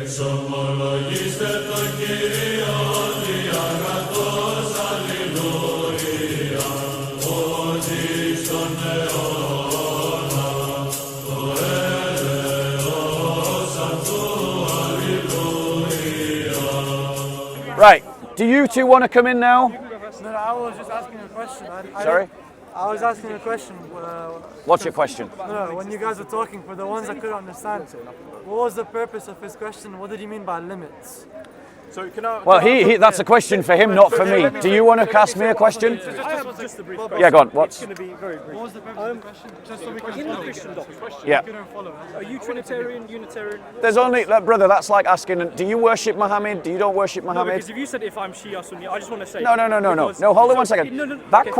Right, do you two want to come in now? No, I was just asking a question. Sorry? I was asking a question. What's your question? No, when you guys were talking, for the ones I couldn't understand, what was the purpose of his question? What did he mean by limits? So Well, that's a question for him, not for me. Do you want to ask me a question? I have just a brief question. Yeah, go on. What's? It's going to be very brief. What was the purpose of the question? Just so we can In the follow. Christian doctrine, Yeah. We couldn't follow. are you Trinitarian, Unitarian? There's only, brother, that's like asking, do you worship Muhammad? Do you don't worship No, Muhammad? because if you said if I'm Shia Sunni, I just want to say... No, hold on one second. That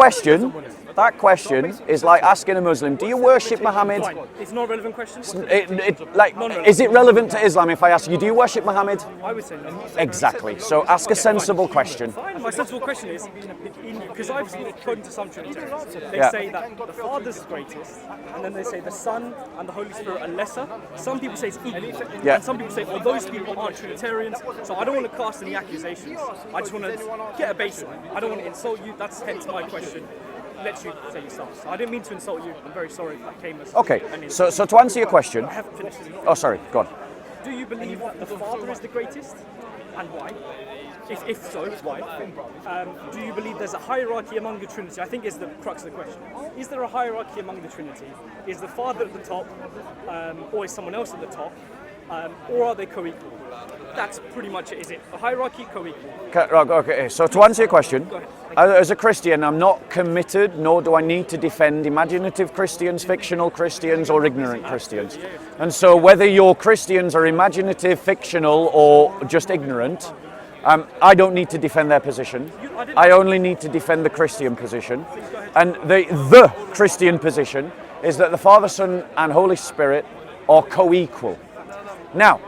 question is like asking a Muslim, do you worship Muhammad? Fine. It's not a relevant question? Is it relevant to Islam if I ask you, do you worship Muhammad? I would say no. Exactly. So ask a sensible question. Fine. My sensible question is, because I've spoken to some Trinitarians, they Yeah. say that the Father's greatest, and then they say the Son and the Holy Spirit are lesser. Some people say it's equal, Yeah. and some people say, well, those people aren't Trinitarians, so I don't want to cast any accusations. I just want to get a baseline. I don't want to insult you, that's hence my question. Let you say yourself. So I didn't mean to insult you, I'm very sorry if that came as Okay, an insult. so to answer your question, I haven't finished. oh sorry, go on. Do you believe that the Father is the greatest, and why? If so, why? Do you believe there's a hierarchy among the Trinity? I think is the crux of the question. Is there a hierarchy among the Trinity? Is the Father at the top, or is someone else at the top, or are they co-equal? That's pretty much it. Is it a hierarchy, co-equal? Okay, so to answer your question, as a Christian, I'm not committed, nor do I need to defend imaginative Christians, fictional Christians, or ignorant Christians. And so whether your Christians are imaginative, fictional, or just ignorant, I don't need to defend their position. I only need to defend the Christian position. And the Christian position is that the Father, Son, and Holy Spirit are co-equal. Now,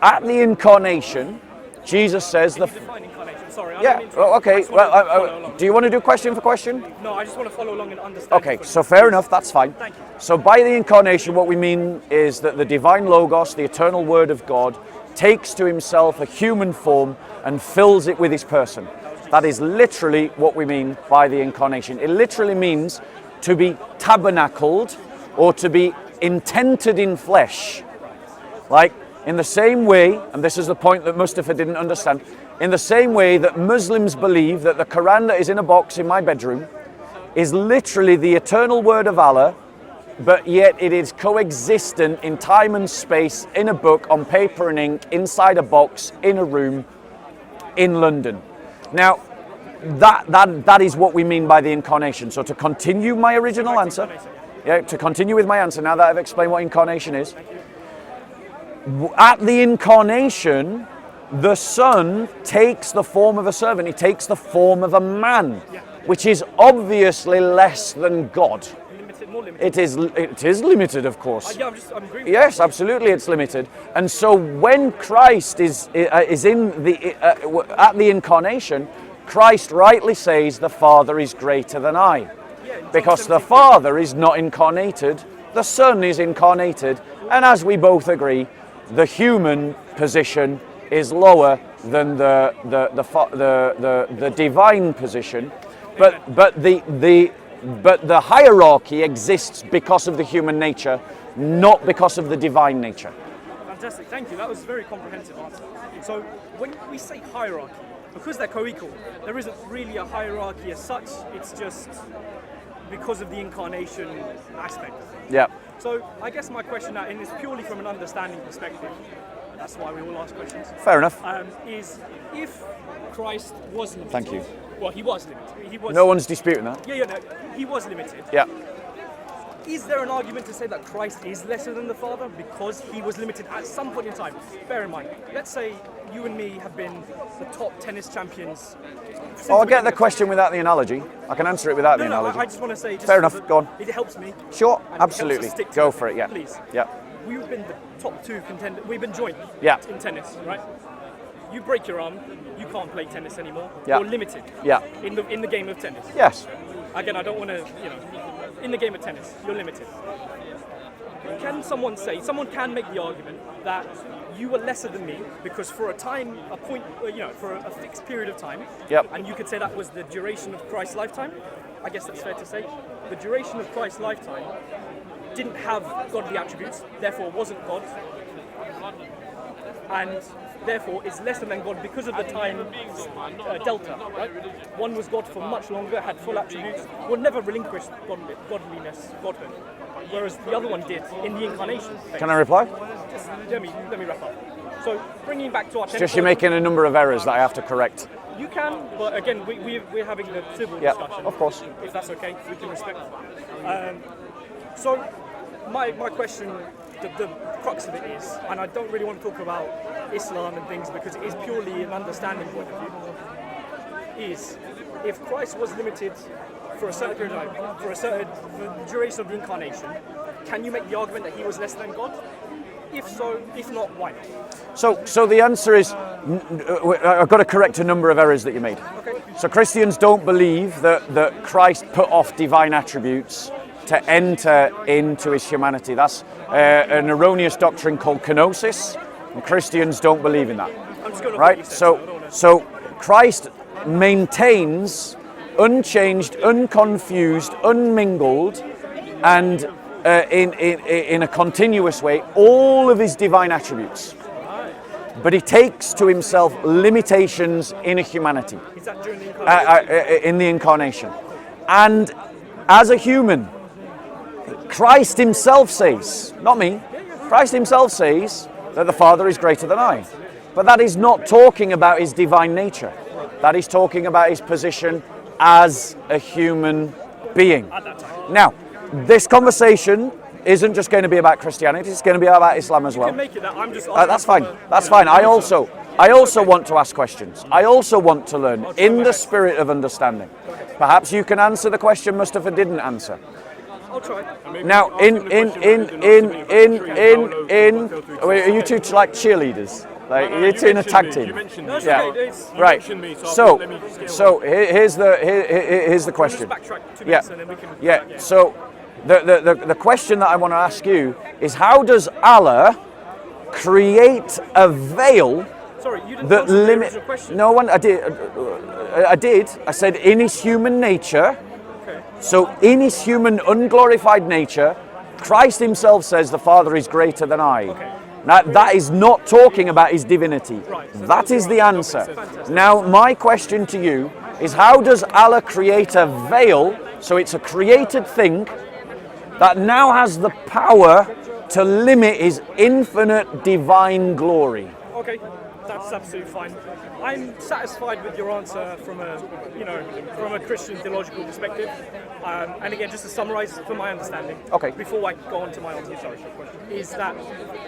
at the incarnation, Jesus says Define incarnation. Sorry. Yeah, well, okay. Well, do you want to do question for question? No, I just want to follow along and understand. Okay, so fair enough, that's fine. Thank you. So by the incarnation, what we mean is that the divine Logos, the eternal Word of God, takes to himself a human form and fills it with his person. That is literally what we mean by the incarnation. It literally means to be tabernacled or to be intented in flesh. Like, in the same way, and this is the point that Mustafa didn't understand, in the same way that Muslims believe that the Quran that is in a box in my bedroom is literally the eternal word of Allah, but yet it is coexistent in time and space, in a book, on paper and ink, inside a box, in a room, in London. Now, that is what we mean by the incarnation. So to continue my original answer, to continue with my answer now that I've explained what incarnation is, at the incarnation, the Son takes the form of a servant. He takes the form of a man, which is obviously less than God. Limited, more limited. It is limited, of course. Yeah, I'm agreeing. Yes, absolutely, it's limited. And so when Christ is in the at the incarnation, Christ rightly says the Father is greater than I, because the Father is not incarnated, the Son is incarnated, and as we both agree, the human position is lower than the divine position, but the hierarchy exists because of the human nature, not because of the divine nature. Fantastic, thank you. That was a very comprehensive answer. So when we say hierarchy, because they're co-equal, there isn't really a hierarchy as such. It's just because of the incarnation aspect. Yeah. So I guess my question now, and it's purely from an understanding perspective, that's why we all ask questions. Fair enough. Is if Christ was limited. Thank you. Well, he was limited. He was. No one's disputing that. Yeah, no, he was limited. Yeah. Is there an argument to say that Christ is lesser than the Father because he was limited at some point in time? Bear in mind, let's say you and me have been the top tennis champions. Oh, I get the question without the analogy. I can answer it without the analogy. I just want to say. Fair enough, go on. It helps me. Sure, and absolutely. it helps us stick Go to for it, yeah. Please. Yeah. We've been the top two contenders. We've been joint Yeah. in tennis, right? You break your arm, you can't play tennis anymore. Yeah. You're limited. Yeah. In the game of tennis. Yes. Again, I don't want to, in the game of tennis, you're limited. can someone make the argument that you were lesser than me because for for a fixed period of time, Yep. and you could say that was the duration of Christ's lifetime? I guess that's fair to say. The duration of Christ's lifetime didn't have godly attributes, therefore wasn't God, and therefore is lesser than God because of the time delta, right? One was God for much longer, had full attributes, would never relinquish godliness, godhood, whereas the other one did in the incarnation phase. Can I reply? Just let me wrap up. So bringing back to our Just you're making a number of errors that I have to correct. You can, but again, we're having the civil Yeah, discussion. of course. If that's okay, we can respect that. So, my question, the crux of it is, and I don't really want to talk about Islam and things because it is purely an understanding point of view, is if Christ was limited for a certain period of time, for the duration of the incarnation, can you make the argument that he was less than God? If so, if not, why not? So the answer is, I've got to correct a number of errors that you made. Okay. So Christians don't believe that Christ put off divine attributes to enter into his humanity. That's an erroneous doctrine called kenosis, and Christians don't believe in that. I'm just going to Right? So Christ maintains unchanged, unconfused, unmingled, and in a continuous way all of his divine attributes. But he takes to himself limitations in a humanity. Is that during the incarnation? In the incarnation. And as a human, Christ himself says, not me, Christ himself says that the Father is greater than I. But that is not talking about his divine nature. That is talking about his position as a human being. Now, this conversation isn't just going to be about Christianity, it's going to be about Islam as well. You can make it that. I'm just That's fine. That's fine. I also want to ask questions. I also want to learn in the spirit of understanding. Perhaps you can answer the question Mustafa didn't answer. I'll try. Now, are you two like cheerleaders? Like you two in a tag team? Right. So here's the question. Yeah. So the question that I want to ask you is, how does Allah create a veil Sorry, you didn't that answer the limit? original question. No one. I did. I said in his human nature. Okay. So in his human unglorified nature, Christ himself says the Father is greater than I. Okay. Now that is not talking about his divinity. Right, so that is the answer. Fantastic. Now my question to you is, how does Allah create a veil, so it's a created thing, that now has the power to limit his infinite divine glory? Okay, that's absolutely fine. I'm satisfied with your answer from a Christian theological perspective. And again, just to summarize from my understanding, Okay. before I go on to my answer, is that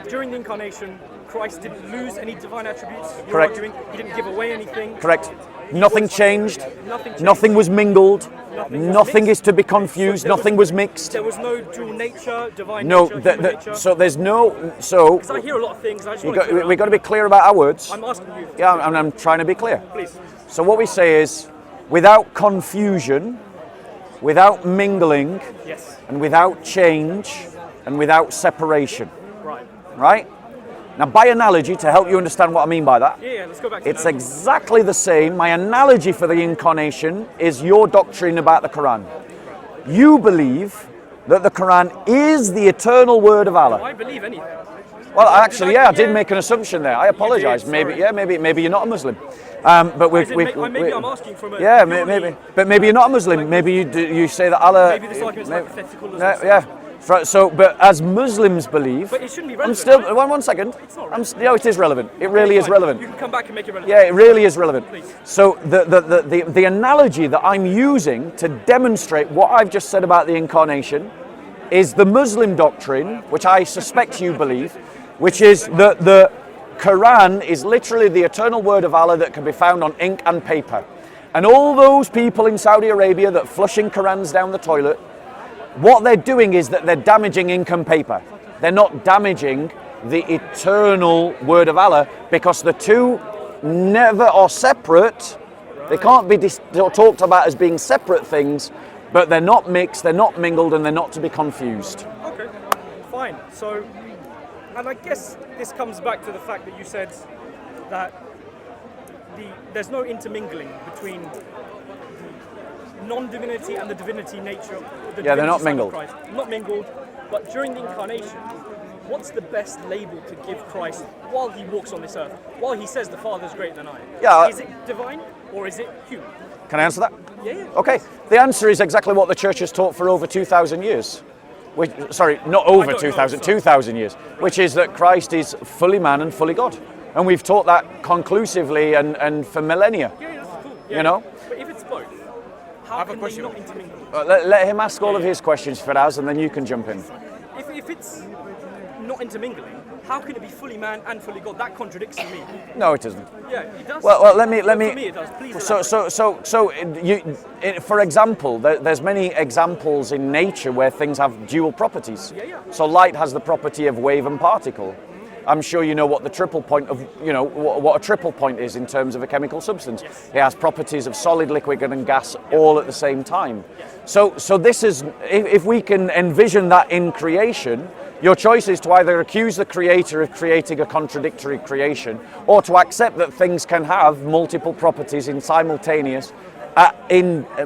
during the incarnation, Christ didn't lose any divine attributes. You're Correct. arguing he didn't give away anything. Correct. Nothing changed. Nothing Nothing was mingled. Nothing was Nothing mixed. is to be confused. Nothing was mixed. There was no dual nature, divine No, nature, human nature. so there's no. So Because I hear a lot of things. I just want to we've got to be clear about our words. I'm asking you. Yeah, I'm trying to be clear. Please. So what we say is, without confusion, without mingling, Yes. and without change, and without separation. Right. Right? Now, by analogy, to help you understand what I mean by that, Yeah, let's go back to it's that. exactly the same. My analogy for the incarnation is your doctrine about the Quran. You believe that the Quran is the eternal word of Allah. I believe anything. Well, actually, I did yeah. make an assumption there. I apologise. sorry. Maybe you're not a Muslim. But Maybe I'm asking from a yeah, purely- maybe. But maybe you're not a Muslim. Maybe you say that Allah. Maybe this argument's hypothetical as No, well. yeah. So, but as Muslims believe, But it shouldn't be I'm relevant, still right? one second. It's not relevant. No, it is relevant. It really is Fine. relevant. You can come back and make it relevant. Yeah, it really is relevant. Please. So the analogy that I'm using to demonstrate what I've just said about the incarnation is the Muslim doctrine, which I suspect you believe, which is that the Quran is literally the eternal word of Allah that can be found on ink and paper. And all those people in Saudi Arabia that flushing Qurans down the toilet, what they're doing is that they're damaging ink and paper. They're not damaging the eternal word of Allah, because the two never are separate. They can't be talked about as being separate things, but they're not mixed, they're not mingled, and they're not to be confused. Okay. Fine. fine. So, and I guess this comes back to the fact that you said that there's no intermingling between the non-divinity and the divinity nature of the Yeah, they're not divinity side mingled. of Christ. Not mingled, but during the incarnation, what's the best label to give Christ while he walks on this earth? While he says the Father's greater than I? Yeah. Is it divine or is it human? Can I answer that? Yeah. Okay. The answer is exactly what the church has taught for over 2,000 years. Which, sorry, not over 2,000, 2,000 years, which is that Christ is fully man and fully God. And we've taught that conclusively and for millennia. Yeah, that's cool. Yeah, You know? But if it's both, how can they not intermingle? Let him ask all of his questions, Firaz, and then you can jump in. If it's not intermingling, how can it be fully man and fully God? That contradicts to me. No, it doesn't. Yeah, it does. Well, let me. For me, it does. Please elaborate. For example, there's many examples in nature where things have dual properties. Yeah. So light has the property of wave and particle. I'm sure you know what the triple point of, what a triple point is in terms of a chemical substance. Yes. It has properties of solid, liquid, and gas all at the same time. So this is, if we can envision that in creation, your choice is to either accuse the creator of creating a contradictory creation, or to accept that things can have multiple properties in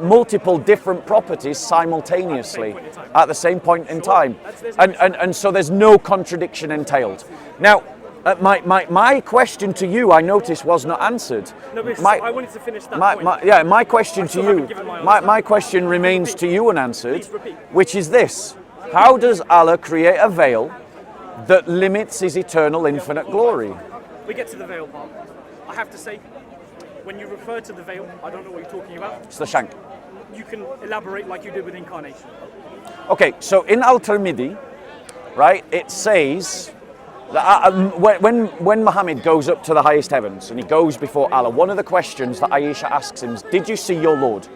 multiple different properties simultaneously at the same point in time. And so there's no contradiction entailed. Now, my question to you, I noticed, was not answered. No, but I wanted to finish that point. My question to you, my question remains to you unanswered, Please repeat. which is this: how does Allah create a veil that limits his eternal infinite glory? We get to the veil part. I have to say, when you refer to the veil, I don't know what you're talking about. It's the shank. You can elaborate like you did with incarnation. Okay, so in Al-Tirmidhi, right, it says that when Muhammad goes up to the highest heavens and he goes before Allah, one of the questions that Aisha asks him is, "Did you see your Lord?"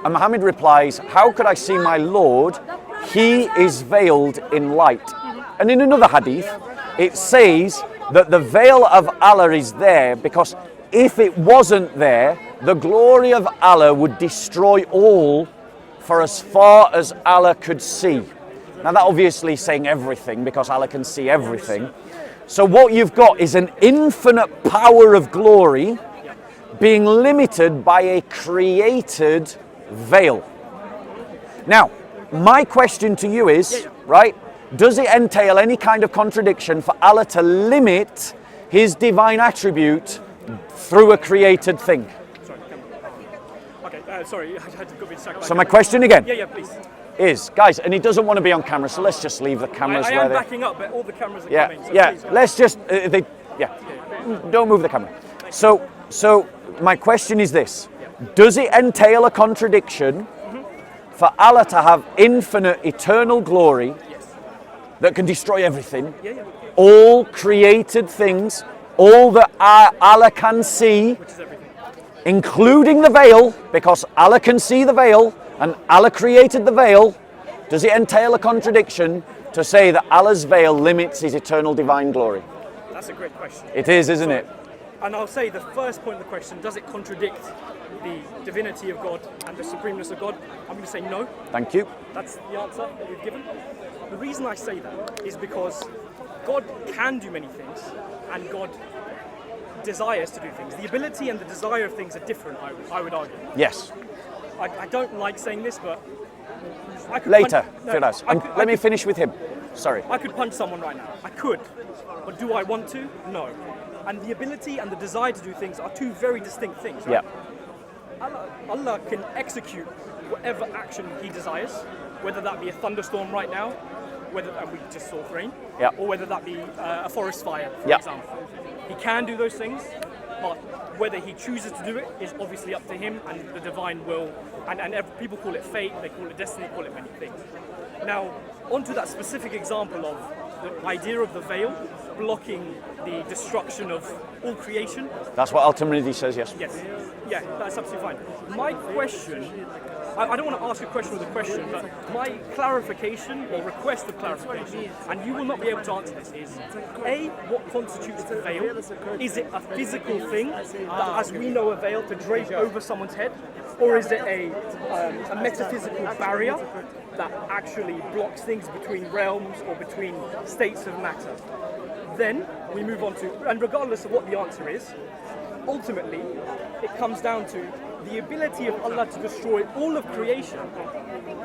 And Muhammad replies, "How could I see my Lord? He is veiled in light." And in another hadith, it says that the veil of Allah is there because if it wasn't there, the glory of Allah would destroy all for as far as Allah could see. Now that obviously is saying everything because Allah can see everything. So what you've got is an infinite power of glory being limited by a created veil. Now, my question to you is, right, does it entail any kind of contradiction for Allah to limit his divine attribute through a created thing? Sorry, I had to go with So my question again please. is, guys, and he doesn't want to be on camera, so let's just leave the cameras I where am they... backing up, but all the cameras are Yeah, coming. So yeah, please, let's just, don't move the camera. So my question is this: does it entail a contradiction for Allah to have infinite, eternal glory that can destroy everything, all created things, all that Allah can see, including the veil, because Allah can see the veil and Allah created the veil? Does it entail a contradiction to say that Allah's veil limits his eternal divine glory? That's a great question. It is, isn't it? And I'll say the first point of the question, does it contradict the divinity of God and the supremeness of God? I'm going to say no. Thank you. That's the answer that we've given. The reason I say that is because God can do many things and God desires to do things. The ability and the desire of things are different, I would argue. Yes. I don't like saying this, but I could Later, punch, Firas. Let me finish with him. Sorry. I could punch someone right now. I could. But do I want to? No. And the ability and the desire to do things are two very distinct things, right? Yeah. Allah can execute whatever action he desires, whether that be a thunderstorm right now, whether that we just saw rain, or whether that be a forest fire, for example. He can do those things, but whether he chooses to do it is obviously up to him and the divine will. And people call it fate, they call it destiny, call it many things. Now, onto that specific example of the idea of the veil, blocking the destruction of all creation. That's what ultimately says, yes. Yes. Yeah, that's absolutely fine. My question, I don't want to ask a question with a question, but my clarification or request of clarification, and you will not be able to answer this, is A, what constitutes a veil? Is it a physical thing that, as we know, a veil to drape over someone's head? Or is it a metaphysical barrier that actually blocks things between realms or between states of matter? Then we move on to, and regardless of what the answer is, ultimately it comes down to the ability of Allah to destroy all of creation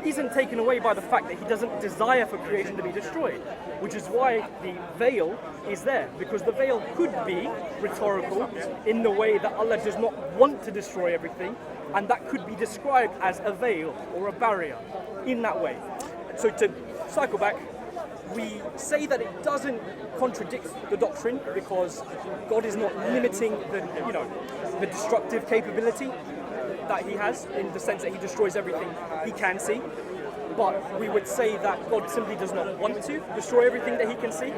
isn't taken away by the fact that He doesn't desire for creation to be destroyed, which is why the veil is there, because the veil could be rhetorical in the way that Allah does not want to destroy everything, and that could be described as a veil or a barrier in that way. So to cycle back, we say that it doesn't contradict the doctrine because God is not limiting the destructive capability that He has, in the sense that He destroys everything He can see. But we would say that God simply does not want to destroy everything that He can see,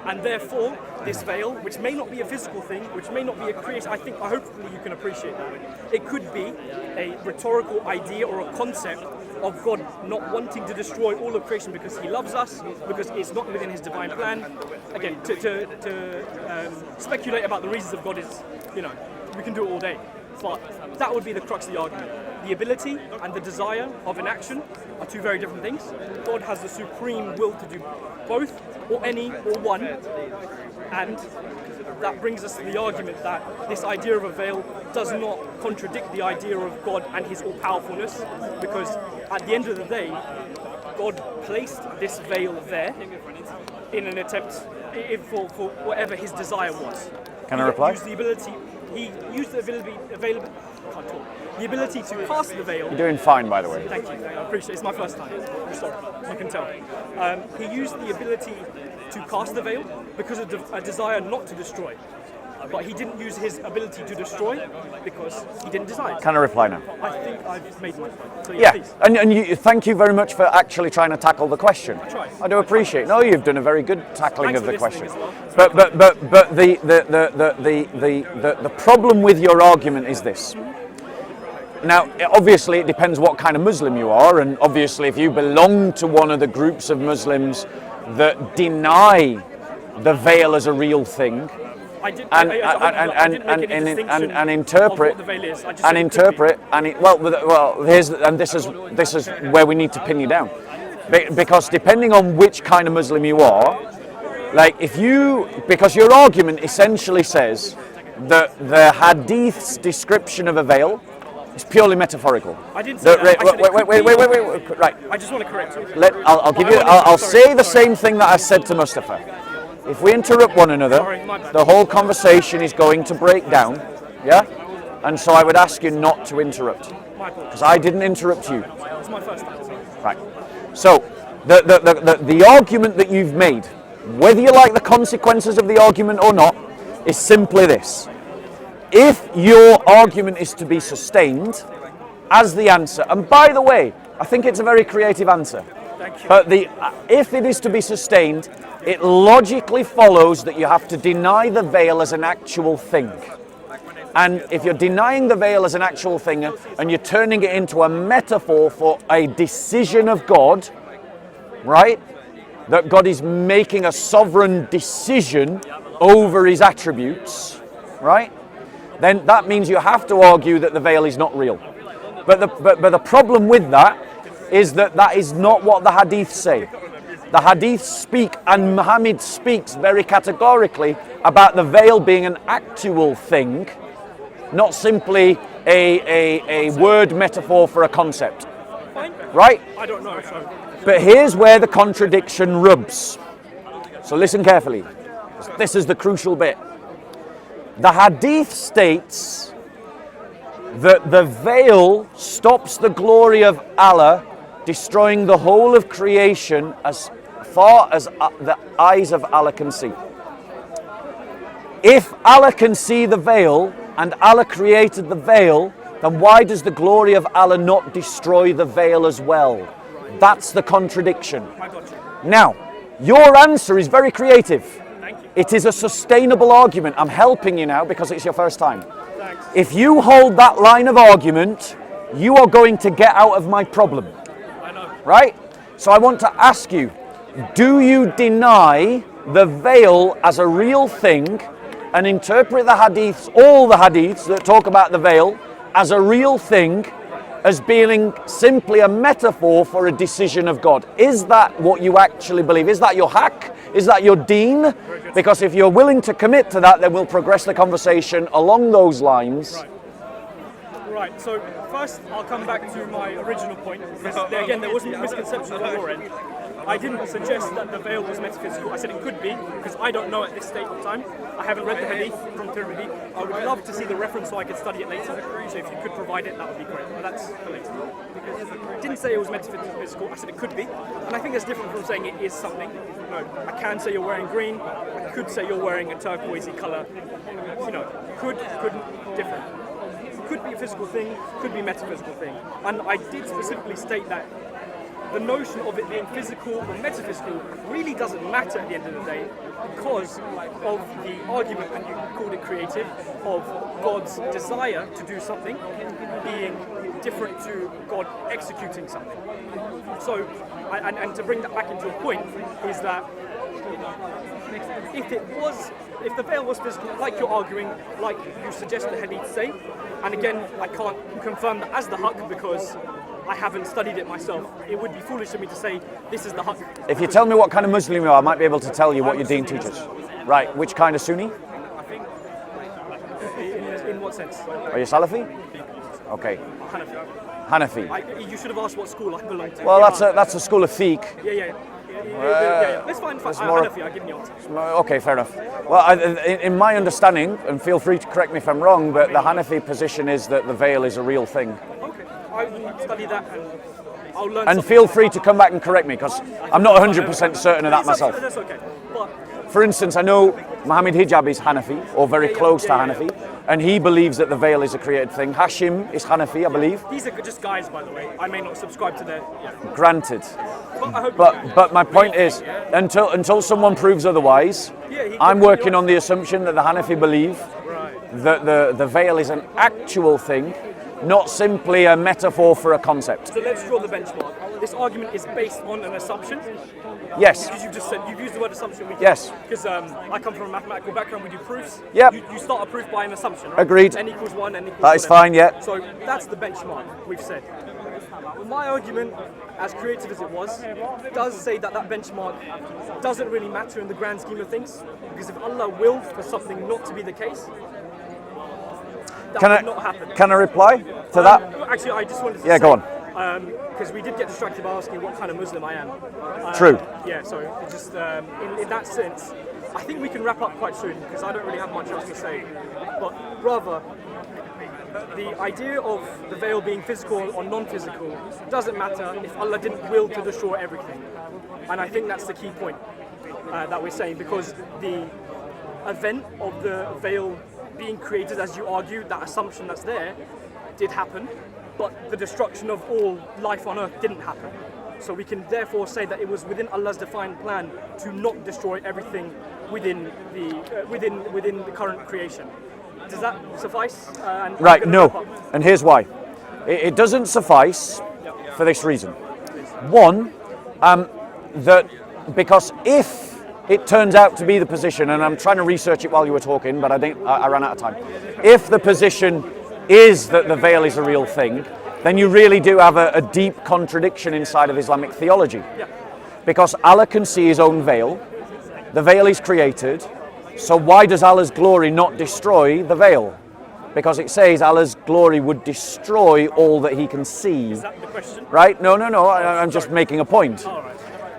and therefore this veil, which may not be a physical thing, which may not be a creation, hopefully you can appreciate that. It could be a rhetorical idea or a concept of God not wanting to destroy all of creation because He loves us, because it's not within His divine plan. Again, to speculate about the reasons of God is, we can do it all day. But that would be the crux of the argument. The ability and the desire of an action are two very different things. God has the supreme will to do both, or any, or one. And that brings us to the argument that this idea of a veil does not contradict the idea of God and His all-powerfulness, because at the end of the day, God placed this veil there in an attempt for whatever His desire was. Can I reply? He used the ability to cast the veil. You're doing fine, by the way. Thank you. I appreciate it. It's my first time. I'm sorry. You can tell. He used the ability to cast the veil because of a desire not to destroy. But He didn't use His ability to destroy because He didn't desire it. Can I reply now? I think I've made my point. So Yeah, please. and thank you very much for actually trying to tackle the question. I do appreciate it. No, you've done a very good tackling Thanks of for the question. listening as well. But the problem with your argument is this. Now, obviously, it depends what kind of Muslim you are, and obviously, if you belong to one of the groups of Muslims that deny the veil as a real thing, and interpret, this is where we need to pin you down, because depending on which kind of Muslim you are, because your argument essentially says that the Hadith's description of a veil is purely metaphorical. I didn't say that. Wait. Right. I just want to correct you. I'll say the same thing that I said to Mustafa. If we interrupt one another, the whole conversation is going to break down, yeah? And so I would ask you not to interrupt, because I didn't interrupt you. It's my first time. Right. So, the argument that you've made, whether you like the consequences of the argument or not, is simply this. If your argument is to be sustained as the answer, and by the way, I think it's a very creative answer, Thank you. but if it is to be sustained, it logically follows that you have to deny the veil as an actual thing. And if you're denying the veil as an actual thing and you're turning it into a metaphor for a decision of God, right? That God is making a sovereign decision over His attributes, right? Then that means you have to argue that the veil is not real. But the problem with that is that is not what the Hadiths say. The Hadiths speak, and Muhammad speaks very categorically about the veil being an actual thing, not simply a word metaphor for a concept. Fine. Right? I don't know. So. But here's where the contradiction rubs. So listen carefully. This is the crucial bit. The Hadith states that the veil stops the glory of Allah, destroying the whole of creation as far as the eyes of Allah can see. If Allah can see the veil and Allah created the veil, then why does the glory of Allah not destroy the veil as well? That's the contradiction. Now, your answer is very creative. It is a sustainable argument. I'm helping you now because it's your first time. Thanks. If you hold that line of argument, you are going to get out of my problem. I know. Right? So I want to ask you, do you deny the veil as a real thing and interpret the hadiths, all the hadiths that talk about the veil, as a real thing, as being simply a metaphor for a decision of God? Is that what you actually believe? Is that your hack? Is that your deen? Because if you're willing to commit to that, then we'll progress the conversation along those lines. Right, so first I'll come back to my original point, because again there wasn't a misconception on your end. I didn't suggest that the veil was metaphysical. I said it could be, because I don't know at this state of time. I haven't read the hadith from Tirmidhi. I would love to see the reference so I could study it later. So if you could provide it, that would be great. But that's for later. I didn't say it was metaphysical, I said it could be. And I think that's different from saying it is something. No, I can say you're wearing green, I could say you're wearing a turquoisey colour. You know, could, couldn't, different. Could be a physical thing, could be a metaphysical thing. And I did specifically state that the notion of it being physical or metaphysical really doesn't matter at the end of the day, because of the argument, and you called it creative, of God's desire to do something being different to God executing something. So, and to bring that back into a point, is that if the veil was physical, like you're arguing, like you suggest the hadith say, and again, I can't confirm that as the haqq because I haven't studied it myself. It would be foolish of me to say this is the haqq. If you tell me what kind of Muslim you are, I might be able to tell you what your deen teaches. Right, which kind of Sunni? I think. In what sense? Are you Salafi? Okay. Hanafi. You should have asked what school I belong to. Well, that's a school of fiqh. Yeah. Let's find I'm Hanafi, I'll give you the answer. Okay, fair enough. Well, in my understanding, and feel free to correct me if I'm wrong, but the Hanafi position is that the veil is a real thing. Okay, I will study that and I'll learn. And feel free to come back and correct me, because I'm not 100% certain of that myself. That's okay. But for instance, I know Muhammad Hijab is Hanafi, or very close to Hanafi, and he believes that the veil is a created thing. Hashim is Hanafi, I believe. These are just guys, by the way. I may not subscribe to their. Yeah. Granted. But But my point is, until someone proves otherwise, I'm working on the assumption that the Hanafi believe that the veil is an actual thing, not simply a metaphor for a concept. So let's draw the benchmark. This argument is based on an assumption. Yes. Because you just said, you've used the word assumption. Yes. Because I come from a mathematical background, we do proofs. Yep. You start a proof by an assumption, right? Agreed. N equals 1, N equals That is whatever. fine, yeah. So that's the benchmark we've said. My argument, as creative as it was, does say that benchmark doesn't really matter in the grand scheme of things, because if Allah willed for something not to be the case, that would not happen. Can I reply to that? Actually, I just wanted to Yeah, say, go on. because we did get distracted by asking what kind of Muslim I am. True. Yeah, so just in that sense, I think we can wrap up quite soon, because I don't really have much else to say. But rather, the idea of the veil being physical or non-physical doesn't matter if Allah didn't will to destroy everything. And I think that's the key point that we're saying, because the event of the veil being created, as you argue, that assumption that's there, did happen, but the destruction of all life on earth didn't happen. So we can therefore say that it was within Allah's defined plan to not destroy everything within the current creation. Does that suffice? Right, no. And here's why. It doesn't suffice for this reason. One, because if it turns out to be the position, and I'm trying to research it while you were talking, but I ran out of time. If the position is that the veil is a real thing, then you really do have a deep contradiction inside of Islamic theology. Because Allah can see his own veil, the veil is created, so why does Allah's glory not destroy the veil? Because it says Allah's glory would destroy all that he can see. Is that the question? Right? No, I'm just making a point.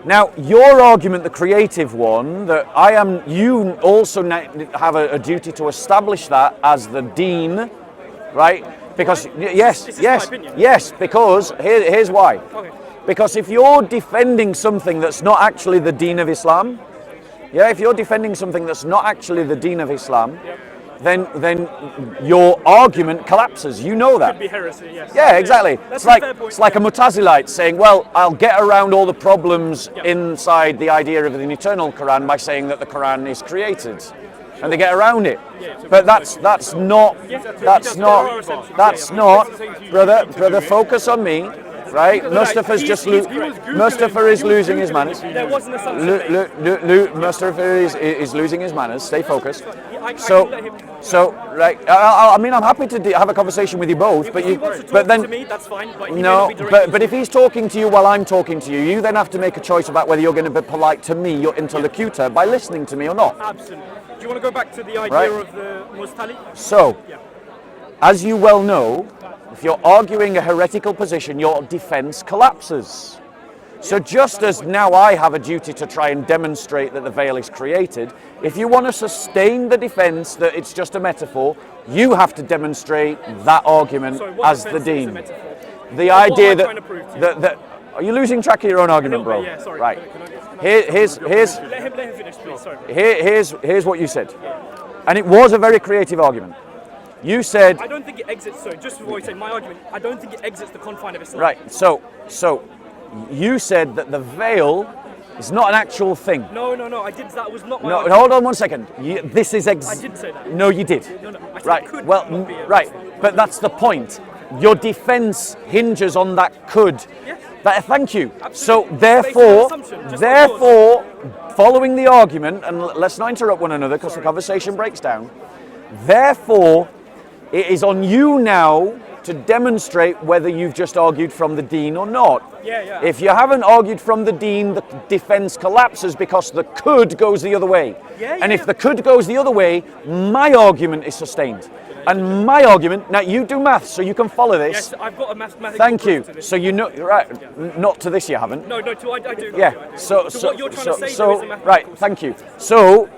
Now, your argument, the creative one, that you also have a duty to establish that as the deen, right? Because, yes, because here's why. Okay. Because if you're defending something that's not actually the deen of Islam, if you're defending something that's not actually the deen of Islam, then your argument collapses. You know that. Could be heresy, yes. Yeah, exactly. That's It's a fair point. it's like a Mutazilite saying, well, I'll get around all the problems inside the idea of an eternal Quran by saying that the Quran is created. And they get around it. But that's not, brother, focus on me. Right, Mustafa's Mustafa is losing his manners. There was an assumption. Mustafa is losing his manners. Stay focused. I can let him. Right. I mean, I'm happy to have a conversation with you both, but If he wants to but talk then to me, that's fine. But he may no, not be directly but if he's talking to you while I'm talking to you, you then have to make a choice about whether you're going to be polite to me, your interlocutor, by listening to me or not. Absolutely. Do you want to go back to the idea Right. of the Mustali? So, Yeah. as you well know, if you're arguing a heretical position, your defense collapses. So just as now I have a duty to try and demonstrate that the veil is created, if you want to sustain the defense that it's just a metaphor, you have to demonstrate that argument Sorry, what as the defense is a dean. metaphor? The What idea am I trying to prove to you? that are you losing track of your own argument, bro? bit, yeah, sorry. Right. Can I Here's Let him finish, please. Sorry. here's what you said, and it was a very creative argument. You said I don't think it exits. So just before you say my argument, I don't think it exits the confine of Islam. right. So you said that the veil is not an actual thing. No. I did. That was not my. No, argument. hold on one second. This is I didn't say that. No, you did. No. I said Right. it could Well, not be a right. But that's the point. Your defense hinges on that could. Yes. Thank you. Absolutely. So Based on therefore, assumption, just like following the argument, and let's not interrupt one another because the conversation breaks down. Therefore, it is on you now to demonstrate whether you've just argued from the dean or not. Yeah. If you haven't argued from the dean, the defense collapses because the could goes the other way. And if the could goes the other way, my argument is sustained. And my argument, now you do maths, so you can follow this. Yes, I've got a mathematical Thank you. proof to this. So you know, right? Not to this, you haven't. No, I do. Yeah. So what you're trying to say there is a mathematical right. proof. Thank you. So,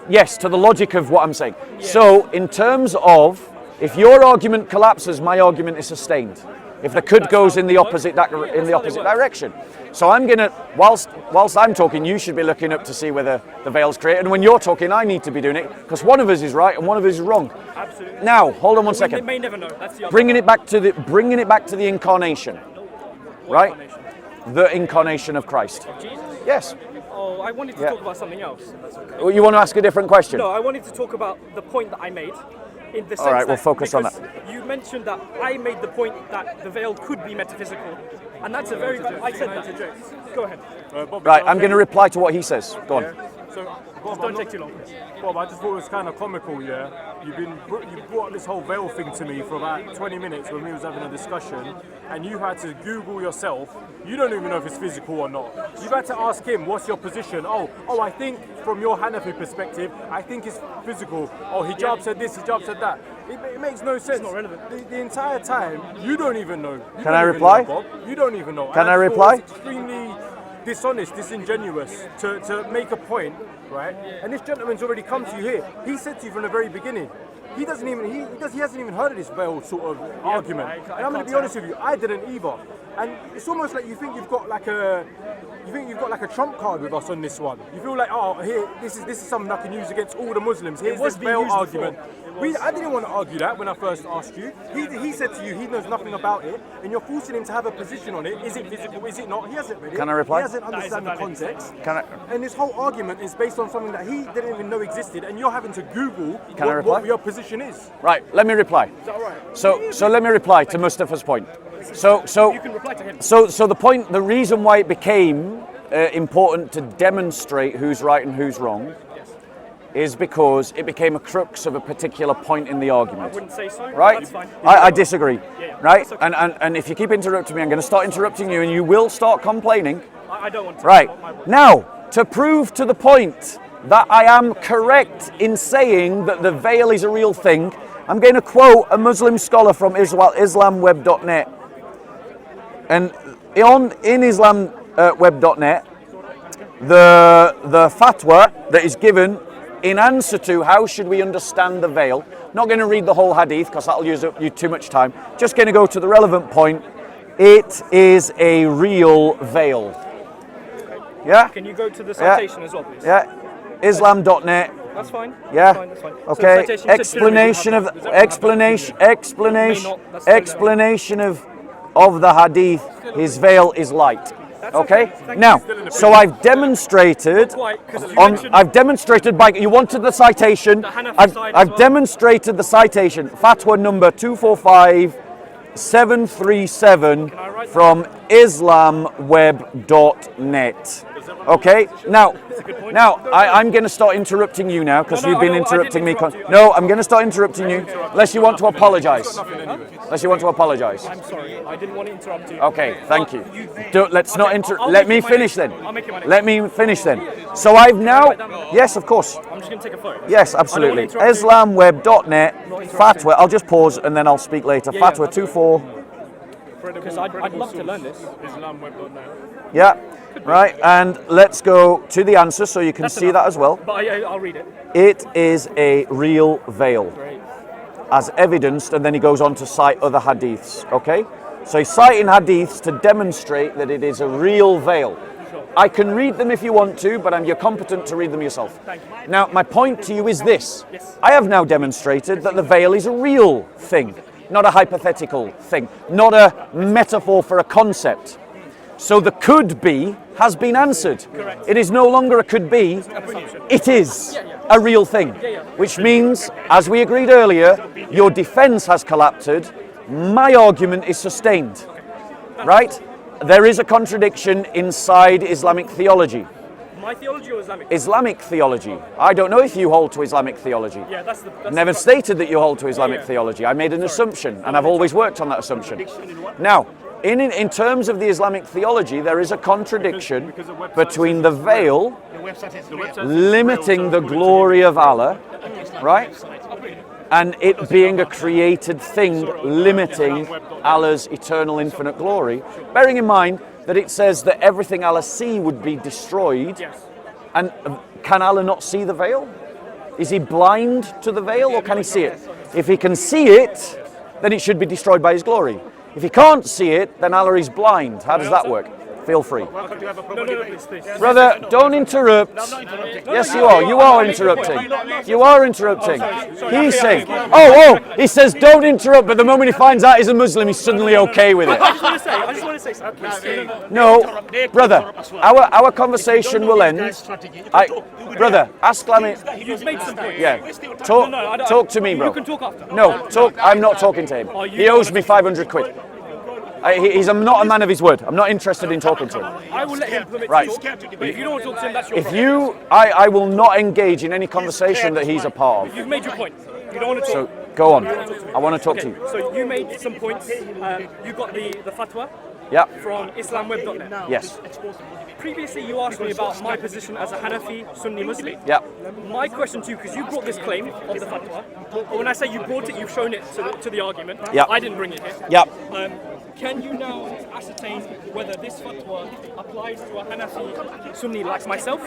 yes, to the logic of what I'm saying. So, in terms of, if your argument collapses, my argument is sustained. If the could goes in the opposite direction. So I'm gonna, whilst I'm talking, you should be looking up to see whether the veil's created. And when you're talking, I need to be doing it because one of us is right and one of us is wrong. Absolutely. Now, hold on one They second. may never know. That's the other Bringing it back to the incarnation, right? incarnation. The incarnation of Christ. Jesus. Yes. Oh, I wanted to talk about something else. If that's okay. Well, you want to ask a different question? No, I wanted to talk about the point that I made. In the sense All right, we'll that focus on because you mentioned that I made the point that the veil could be metaphysical, and that's a very. I said that. Go ahead. Bob, Right, I'm going to reply to what he says. Go on. So, Bob, Don't take too long. Bob, I just thought it was kind of comical, yeah? You brought this whole veil thing to me for about 20 minutes when we was having a discussion, and you had to Google yourself. You don't even know if it's physical or not. You've had to ask him, what's your position? Oh, I think from your Hanafi perspective, I think it's physical. Oh, hijab said this, hijab said that. It makes no sense. It's not relevant. The entire time, you don't even know. Can I reply? Bob. You don't even know. Can And I thought reply? It's extremely dishonest, disingenuous to make a point, right? And this gentleman's already come to you here. He said to you from the very beginning, he hasn't even heard of this veil sort of argument. And I'm going to be honest with you, I didn't either. And it's almost like you think you've got like a trump card with us on this one. You feel like, oh, here, this is something I can use against all the Muslims. Here's was this being veil used argument. before. I didn't want to argue that when I first asked you. He said to you he knows nothing about it, and you're forcing him to have a position on it. Is it physical? Is it not? He hasn't read it. Can I reply? He hasn't That is a understand the valid context. Can I? And this whole argument is based on something that he didn't even know existed, and you're having to Google Can I reply? what your position is. Right, let me reply. Is that all right? So let me reply to Mustafa's point. So You can reply to him. So the point, the reason why it became important to demonstrate who's right and who's wrong is because it became a crux of a particular point in the I argument. wouldn't say so. Right? That's fine. I disagree. Yeah. Right? That's okay. And if you keep interrupting me, I'm going to start interrupting you and you will start complaining. I don't want to. Right. Not my word. Now, to prove to the point that I am correct in saying that the veil is a real thing, I'm going to quote a Muslim scholar from islamweb.net. And in islamweb.net, the fatwa that is given in answer to how should we understand the veil, not going to read the whole hadith because that'll use up you too much time, just going to go to the relevant point. It is a real veil. Yeah? Can you go to the citation as well, please? Yeah, Islam.net, That's fine. Yeah. That's fine. So Okay. citation, you said Explanation of explanation of the hadith. His veil is light. Okay. Now, so I've demonstrated. I've demonstrated by. You wanted the citation. I've demonstrated the citation. Fatwa number 245737 from islamweb.net. Okay, now I'm going to start interrupting you now because you've been interrupting me. No, I'm going to start interrupting you unless you want to apologise. Unless you want to apologise. I'm sorry, I didn't want to interrupt you. Okay, thank you. Let's not interrupt. Let me finish then. Let me finish then. So I've now. Yes, of course. I'm just going to take a photo. Yes, absolutely. Islamweb.net. Fatwa. I'll just pause and then I'll speak later. Fatwa 24. Because I'd love to learn this. Islamweb.net. Yeah. Right, and let's go to the answer so you can see that as well. But I'll read it. It is a real veil, as evidenced, and then he goes on to cite other hadiths, okay? So he's citing hadiths to demonstrate that it is a real veil. I can read them if you want to, but you're competent to read them yourself. Now, my point to you is this. I have now demonstrated that the veil is a real thing, not a hypothetical thing, not a metaphor for a concept. So the could be has been answered. Correct. It is no longer a could be, it is a real thing. Which means, as we agreed earlier, your defense has collapsed, my argument is sustained. Right? There is a contradiction inside Islamic theology. My theology or Islamic? Islamic theology. I don't know if you hold to Islamic theology. Yeah, that's Never stated that you hold to Islamic theology. I made an assumption, and I've always worked on that assumption. Now, in terms of the Islamic theology, there is a contradiction between the veil limiting the glory of Allah, right, and it being a created thing limiting Allah's eternal infinite glory, bearing in mind that it says that everything Allah see would be destroyed. And can Allah not see the veil? Is he blind to the veil, or can he see it? If he can see it, then it should be destroyed by his glory. If he can't see it, then Allah is blind. How does that work? Feel free. No, please. Brother, don't interrupt. Yes, you are. You are interrupting. You are interrupting. He's saying, he says don't interrupt, but the moment he finds out he's a Muslim, he's suddenly okay with it. I just want to say something. No, brother, our conversation will end. Brother, ask Lamin. You've made some points. Yeah, talk to me, bro. You can talk after. No, talk. I'm not talking to him. He owes me 500 quid. He's not a man of his word. I'm not interested in talking to him. I will let him permit Right. to talk, but if you don't want to talk to him, that's your problem. I will not engage in any conversation that he's a part of. You've made your point. You don't want to talk. So go on. I want to talk to you. So you made some points. You got the fatwa Yeah. from islamweb.net. Yes. Previously, you asked me about my position as a Hanafi Sunni Muslim. Yeah. My question to you, because you brought this claim of the fatwa, but when I say you brought it, you've shown it to the argument. Yeah. I didn't bring it here. Yeah. Can you now ascertain whether this fatwa applies to a Hanafi Sunni like myself?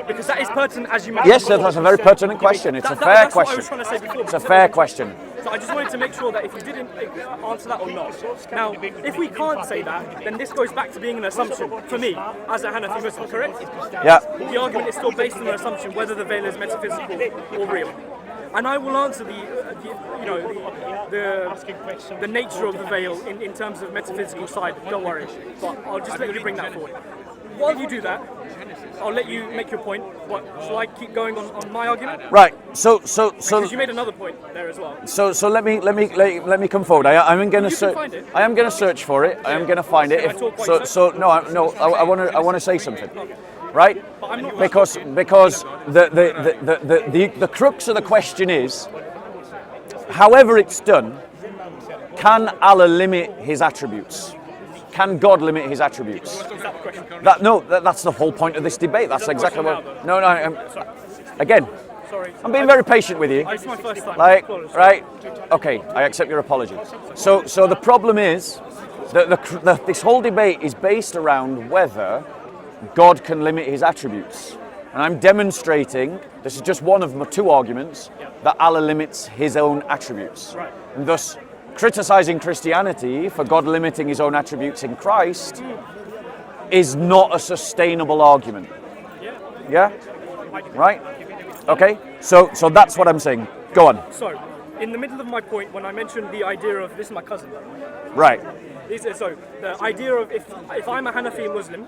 Because that is pertinent, as you mentioned. Yes, that's a very pertinent question. It's a fair question. That's what I was trying to say before. It's a fair question. So I just wanted to make sure that if you didn't answer that or not. Now, if we can't say that, then this goes back to being an assumption for me as a Hanafi Muslim, correct? Yeah. The argument is still based on an assumption whether the veil is metaphysical or real. And I will answer the nature of the veil in terms of metaphysical side. Don't worry, but I'll just let you bring that forward. While you do that, I'll let you make your point. But shall I keep going on my argument? Right. So. Because you made another point there as well. So let me come forward. I am going to search. I am going to search for it. I am going to find it. I want to say something. Right? Because the crux of the question is, however it's done, can Allah limit his attributes? Can God limit his attributes? That's the whole point of this debate. That's exactly what. No. Again, I'm being very patient with you. It's my first time. Right? Okay, I accept your apology. So the problem is that this whole debate is based around whether God can limit his attributes. And I'm demonstrating, this is just one of my two arguments, that Allah limits his own attributes. Right. And thus, criticizing Christianity for God limiting his own attributes in Christ is not a sustainable argument. Yeah? Right? Okay, so that's what I'm saying. Go on. So, in the middle of my point, when I mentioned the idea of this is my cousin, Right. so the idea of if I'm a Hanafi Muslim,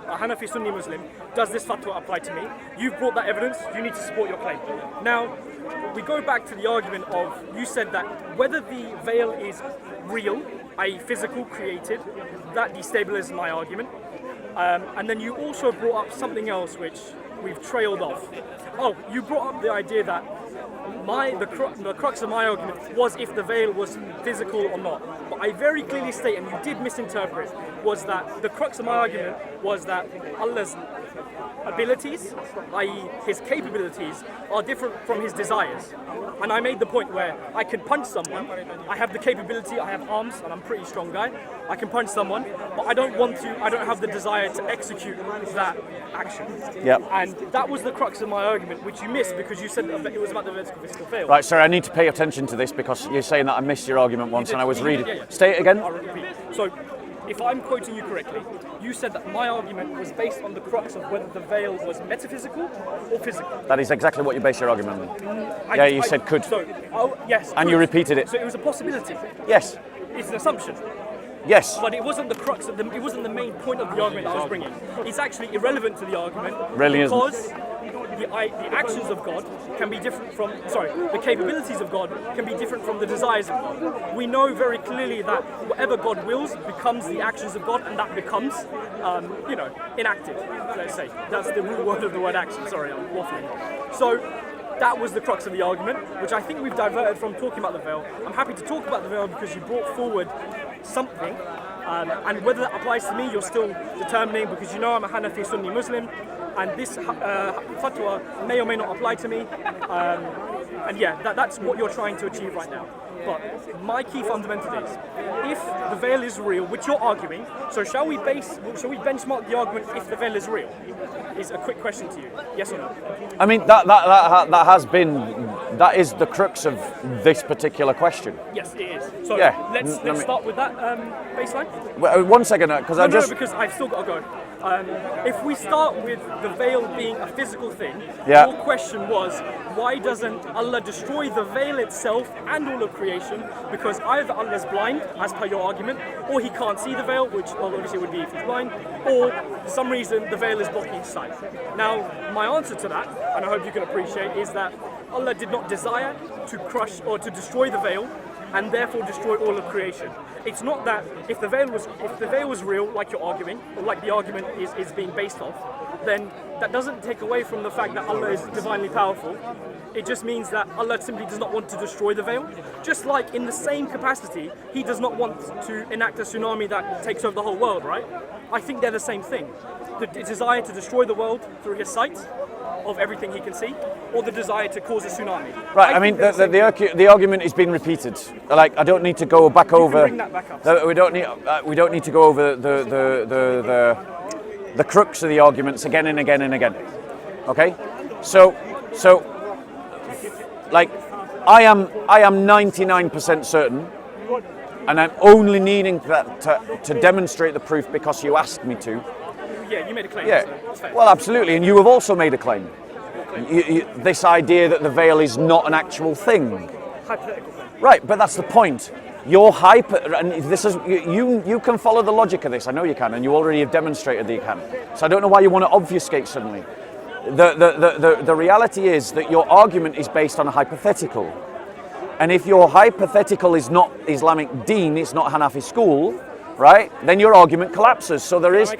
a Hanafi Sunni Muslim, does this fatwa apply to me? You've brought that evidence, you need to support your claim. Now, we go back to the argument of, you said that whether the veil is real, i.e. physical, created, that destabilizes my argument. And then you also brought up something else which we've trailed off. Oh, you brought up the idea that the crux of my argument was if the veil was physical or not. But I very clearly state, and you did misinterpret, was that the crux of my argument was that Allah's abilities, i.e. his capabilities, are different from his desires. And I made the point where I can punch someone, I have the capability, I have arms, and I'm a pretty strong guy, I can punch someone, but I don't have the desire to execute that action. Yep. And that was the crux of my argument, which you missed because you said that it was about the vertical physical veil. Right, sorry, I need to pay attention to this because you're saying that I missed your argument once and I was reading. Yeah. State it again. I'll repeat. So, if I'm quoting you correctly, you said that my argument was based on the crux of whether the veil was metaphysical or physical. That is exactly what you base your argument on. Yeah, you said could. Yes. And could. you repeated it. So it was a possibility. Yes. It's an assumption. Yes. But it wasn't the crux of it wasn't the main point of the argument that I was bringing. It's actually irrelevant to the argument Really isn't. because the actions of God can be different from, the capabilities of God can be different from the desires of God. We know very clearly that whatever God wills becomes the actions of God, and that becomes, enacted, let's say. That's the root word of the word action. Sorry, I'm waffling. So that was the crux of the argument, which I think we've diverted from talking about the veil. I'm happy to talk about the veil because you brought forward something, and whether that applies to me, you're still determining, because you know I'm a Hanafi Sunni Muslim, and this fatwa may or may not apply to me, and yeah, that's what you're trying to achieve right now. But my key fundamental is, if the veil is real, which you're arguing, so shall we benchmark the argument if the veil is real? Is a quick question to you. Yes or no? I mean, that is the crux of this particular question. Yes, it is. So Yeah. let's start with that baseline. Well, 1 second, because No, because I've still got to go. If we start with the veil being a physical thing, Yeah. your question was, why doesn't Allah destroy the veil itself and all of creation? Because either Allah's blind, as per your argument, or he can't see the veil, which obviously would be if he's blind, or for some reason the veil is blocking his sight. Now, my answer to that, and I hope you can appreciate, is that Allah did not desire to crush or to destroy the veil, and therefore destroy all of creation. It's not that if the veil was real, like you're arguing, or like the argument is being based off, then that doesn't take away from the fact that Allah is divinely powerful. It just means that Allah simply does not want to destroy the veil. Just like in the same capacity, He does not want to enact a tsunami that takes over the whole world, right? I think they're the same thing. The desire to destroy the world through His sight of everything He can see, or the desire to cause a tsunami. Right, I mean, the argument is being repeated. Like, I don't need to go back over. Bring that back up. We don't need to go over the crux of the arguments again and again and again. Okay, so like, I am 99% certain, and I'm only needing that to demonstrate the proof because you asked me to. Yeah, you made a claim. Yeah, So it's fair. well, absolutely, and you have also made a claim. This idea that the veil is not an actual thing. Hypothetical claim. Right, but that's the point. You're and this is you can follow the logic of this. I know you can, and you already have demonstrated that you can. So I don't know why you want to obfuscate suddenly. The reality is that your argument is based on a hypothetical, and if your hypothetical is not Islamic deen, it's not Hanafi school, right? Then your argument collapses. So there is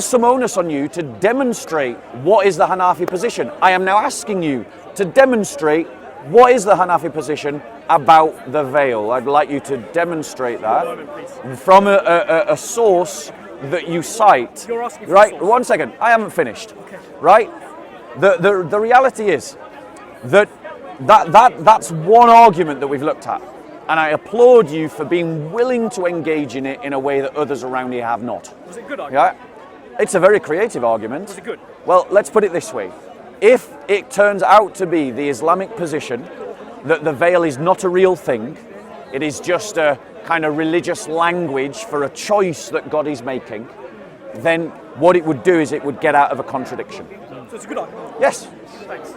some onus on you to demonstrate what is the Hanafi position. I am now asking you to demonstrate what is the Hanafi position about the veil. I'd like you to demonstrate that from a source that you cite. You're asking for right? a source. 1 second. I haven't finished. Okay. Right? The reality is that's one argument that we've looked at. And I applaud you for being willing to engage in it in a way that others around you have not. Was it a good argument? Yeah? It's a very creative argument. Was it good? Well, let's put it this way. If it turns out to be the Islamic position that the veil is not a real thing, it is just a kind of religious language for a choice that God is making, then what it would do is it would get out of a contradiction. So it's a good argument. Yes.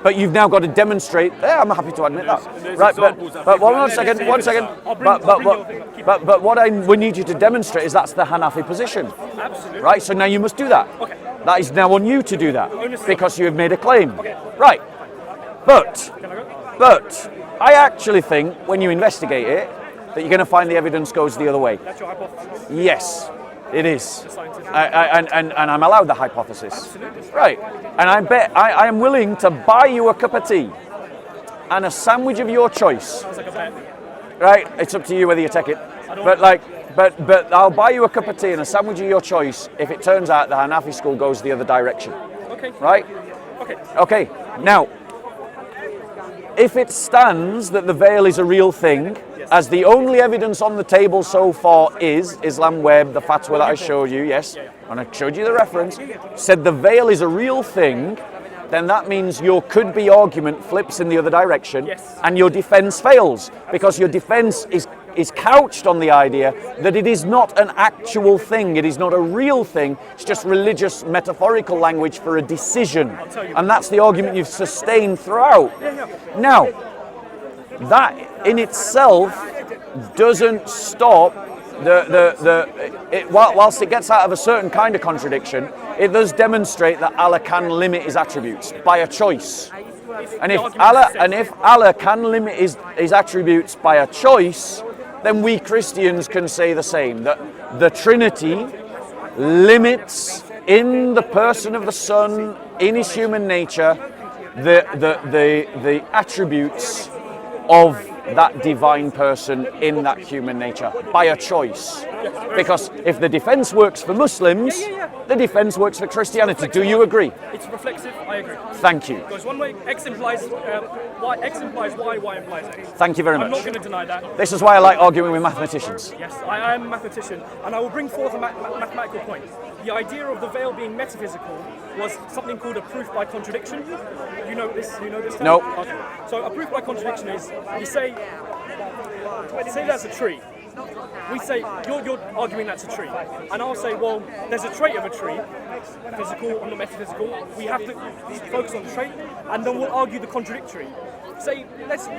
But you've now got to demonstrate. Yeah, I'm happy to admit that. there's Right, examples that but people- one second, one second. I'll bring your thing up. But what I would need you to demonstrate is that's the Hanafi position. Absolutely. Right, so now you must do that. Okay. That is now on you to do that Onus- because you have made a claim. Right. But Can I go? I actually think when you investigate it that you're going to find the evidence goes the other way. That's your hypothesis. Yes, it is. Scientific. And I'm allowed the hypothesis. Absolutely. Right. And I bet I am willing to buy you a cup of tea and a sandwich of your choice. Sounds like a bet. Right? It's up to you whether you take it. But I'll buy you a cup of tea and a sandwich of your choice if it turns out the Hanafi school goes the other direction. Okay. Right? Okay. Okay. Now, if it stands that the veil is a real thing, as the only evidence on the table so far is Islam Web, the fatwa that I showed you, yes, and I showed you the reference, said the veil is a real thing, then that means your could-be argument flips in the other direction, Yes. and your defense fails, because your defense is couched on the idea that it is not an actual thing, it is not a real thing, it's just religious metaphorical language for a decision. And that's the argument you've sustained throughout. Now, that in itself doesn't stop whilst it gets out of a certain kind of contradiction, it does demonstrate that Allah can limit his attributes by a choice. And if Allah can limit his attributes by a choice, then we Christians can say the same, that the Trinity limits in the person of the Son, in his human nature, the attributes of that divine person in that human nature by a choice. Because if the defense works for Muslims, the defense works for Christianity. Do you agree? It's reflexive. I agree. Thank you. Goes one way. X implies Y. X implies Y. Y implies X. Thank you very I'm not much. going to deny that. This is why I like arguing with mathematicians. Yes, I am a mathematician, and I will bring forth a mathematical point. The idea of the veil being metaphysical was something called a proof by contradiction. You know this? You know this term? No. Okay. So a proof by contradiction is you say that's a tree. We say you're arguing that's a tree, and I'll say, well, there's a trait of a tree, physical or not metaphysical. We have to focus on the trait, and then we'll argue the contradictory. Say,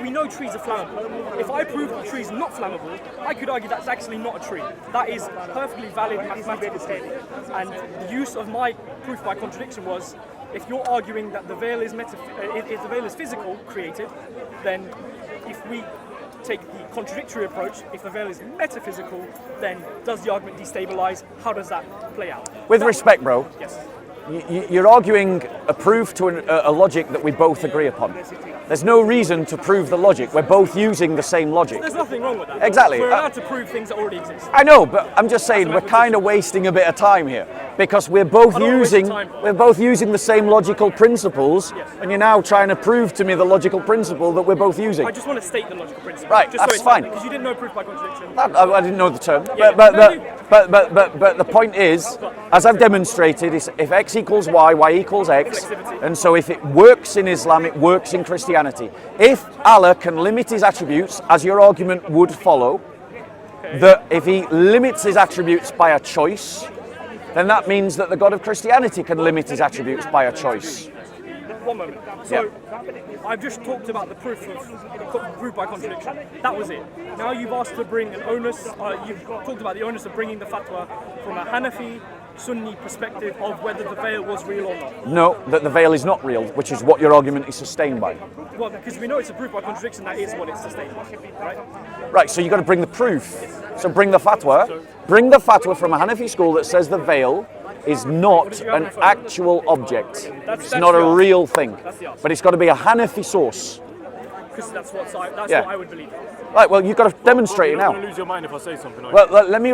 we know trees are flammable. If I prove the tree is not flammable, I could argue that's actually not a tree. That is perfectly valid mathematical statement. And the use of my proof by contradiction was, if you're arguing that the veil is if the veil is physical, created, then if we take the contradictory approach, if the veil is metaphysical, then does the argument destabilize? How does that play out? With respect, bro, Yes. you're arguing a proof to a logic that we both agree upon. There's no reason to prove the logic. We're both using the same logic. There's nothing wrong with that. Exactly. We're allowed to prove things that already exist. I know, but I'm just saying we're kind of wasting a bit of time here because we're both I don't wanna waste using time. the same logical principles, and you're now trying to prove to me the logical principle that we're both using. I just want to state the logical principle. Right, just that's so it's fine. Because you didn't know proof by contradiction. I didn't know the term, Yeah, but no, the point is, as I've demonstrated, is if X equals Y, Y equals X, Reflexivity. and so if it works in Islam, it works in Christianity. If Allah can limit his attributes, as your argument would follow, that if he limits his attributes by a choice, then that means that the God of Christianity can limit his attributes by a choice. One moment. So, I've just talked about the proof by contradiction. That was it. Now you've asked to bring an onus, you've talked about the onus of bringing the fatwa from a Hanafi, Sunni perspective of whether the veil was real or not. No, that the veil is not real, which is what your argument is sustained by. Well, because we know it's a proof by contradiction, that is what it's sustained by, right? Right, so you've got to bring the proof. So bring the fatwa. Bring the fatwa from a Hanafi school that says the veil is not an actual object. It's not a real thing. But it's got to be a Hanafi source. Because that's what I would believe. Right, well, you've got to demonstrate it You're not now. going to lose your mind if I say something. Well, let me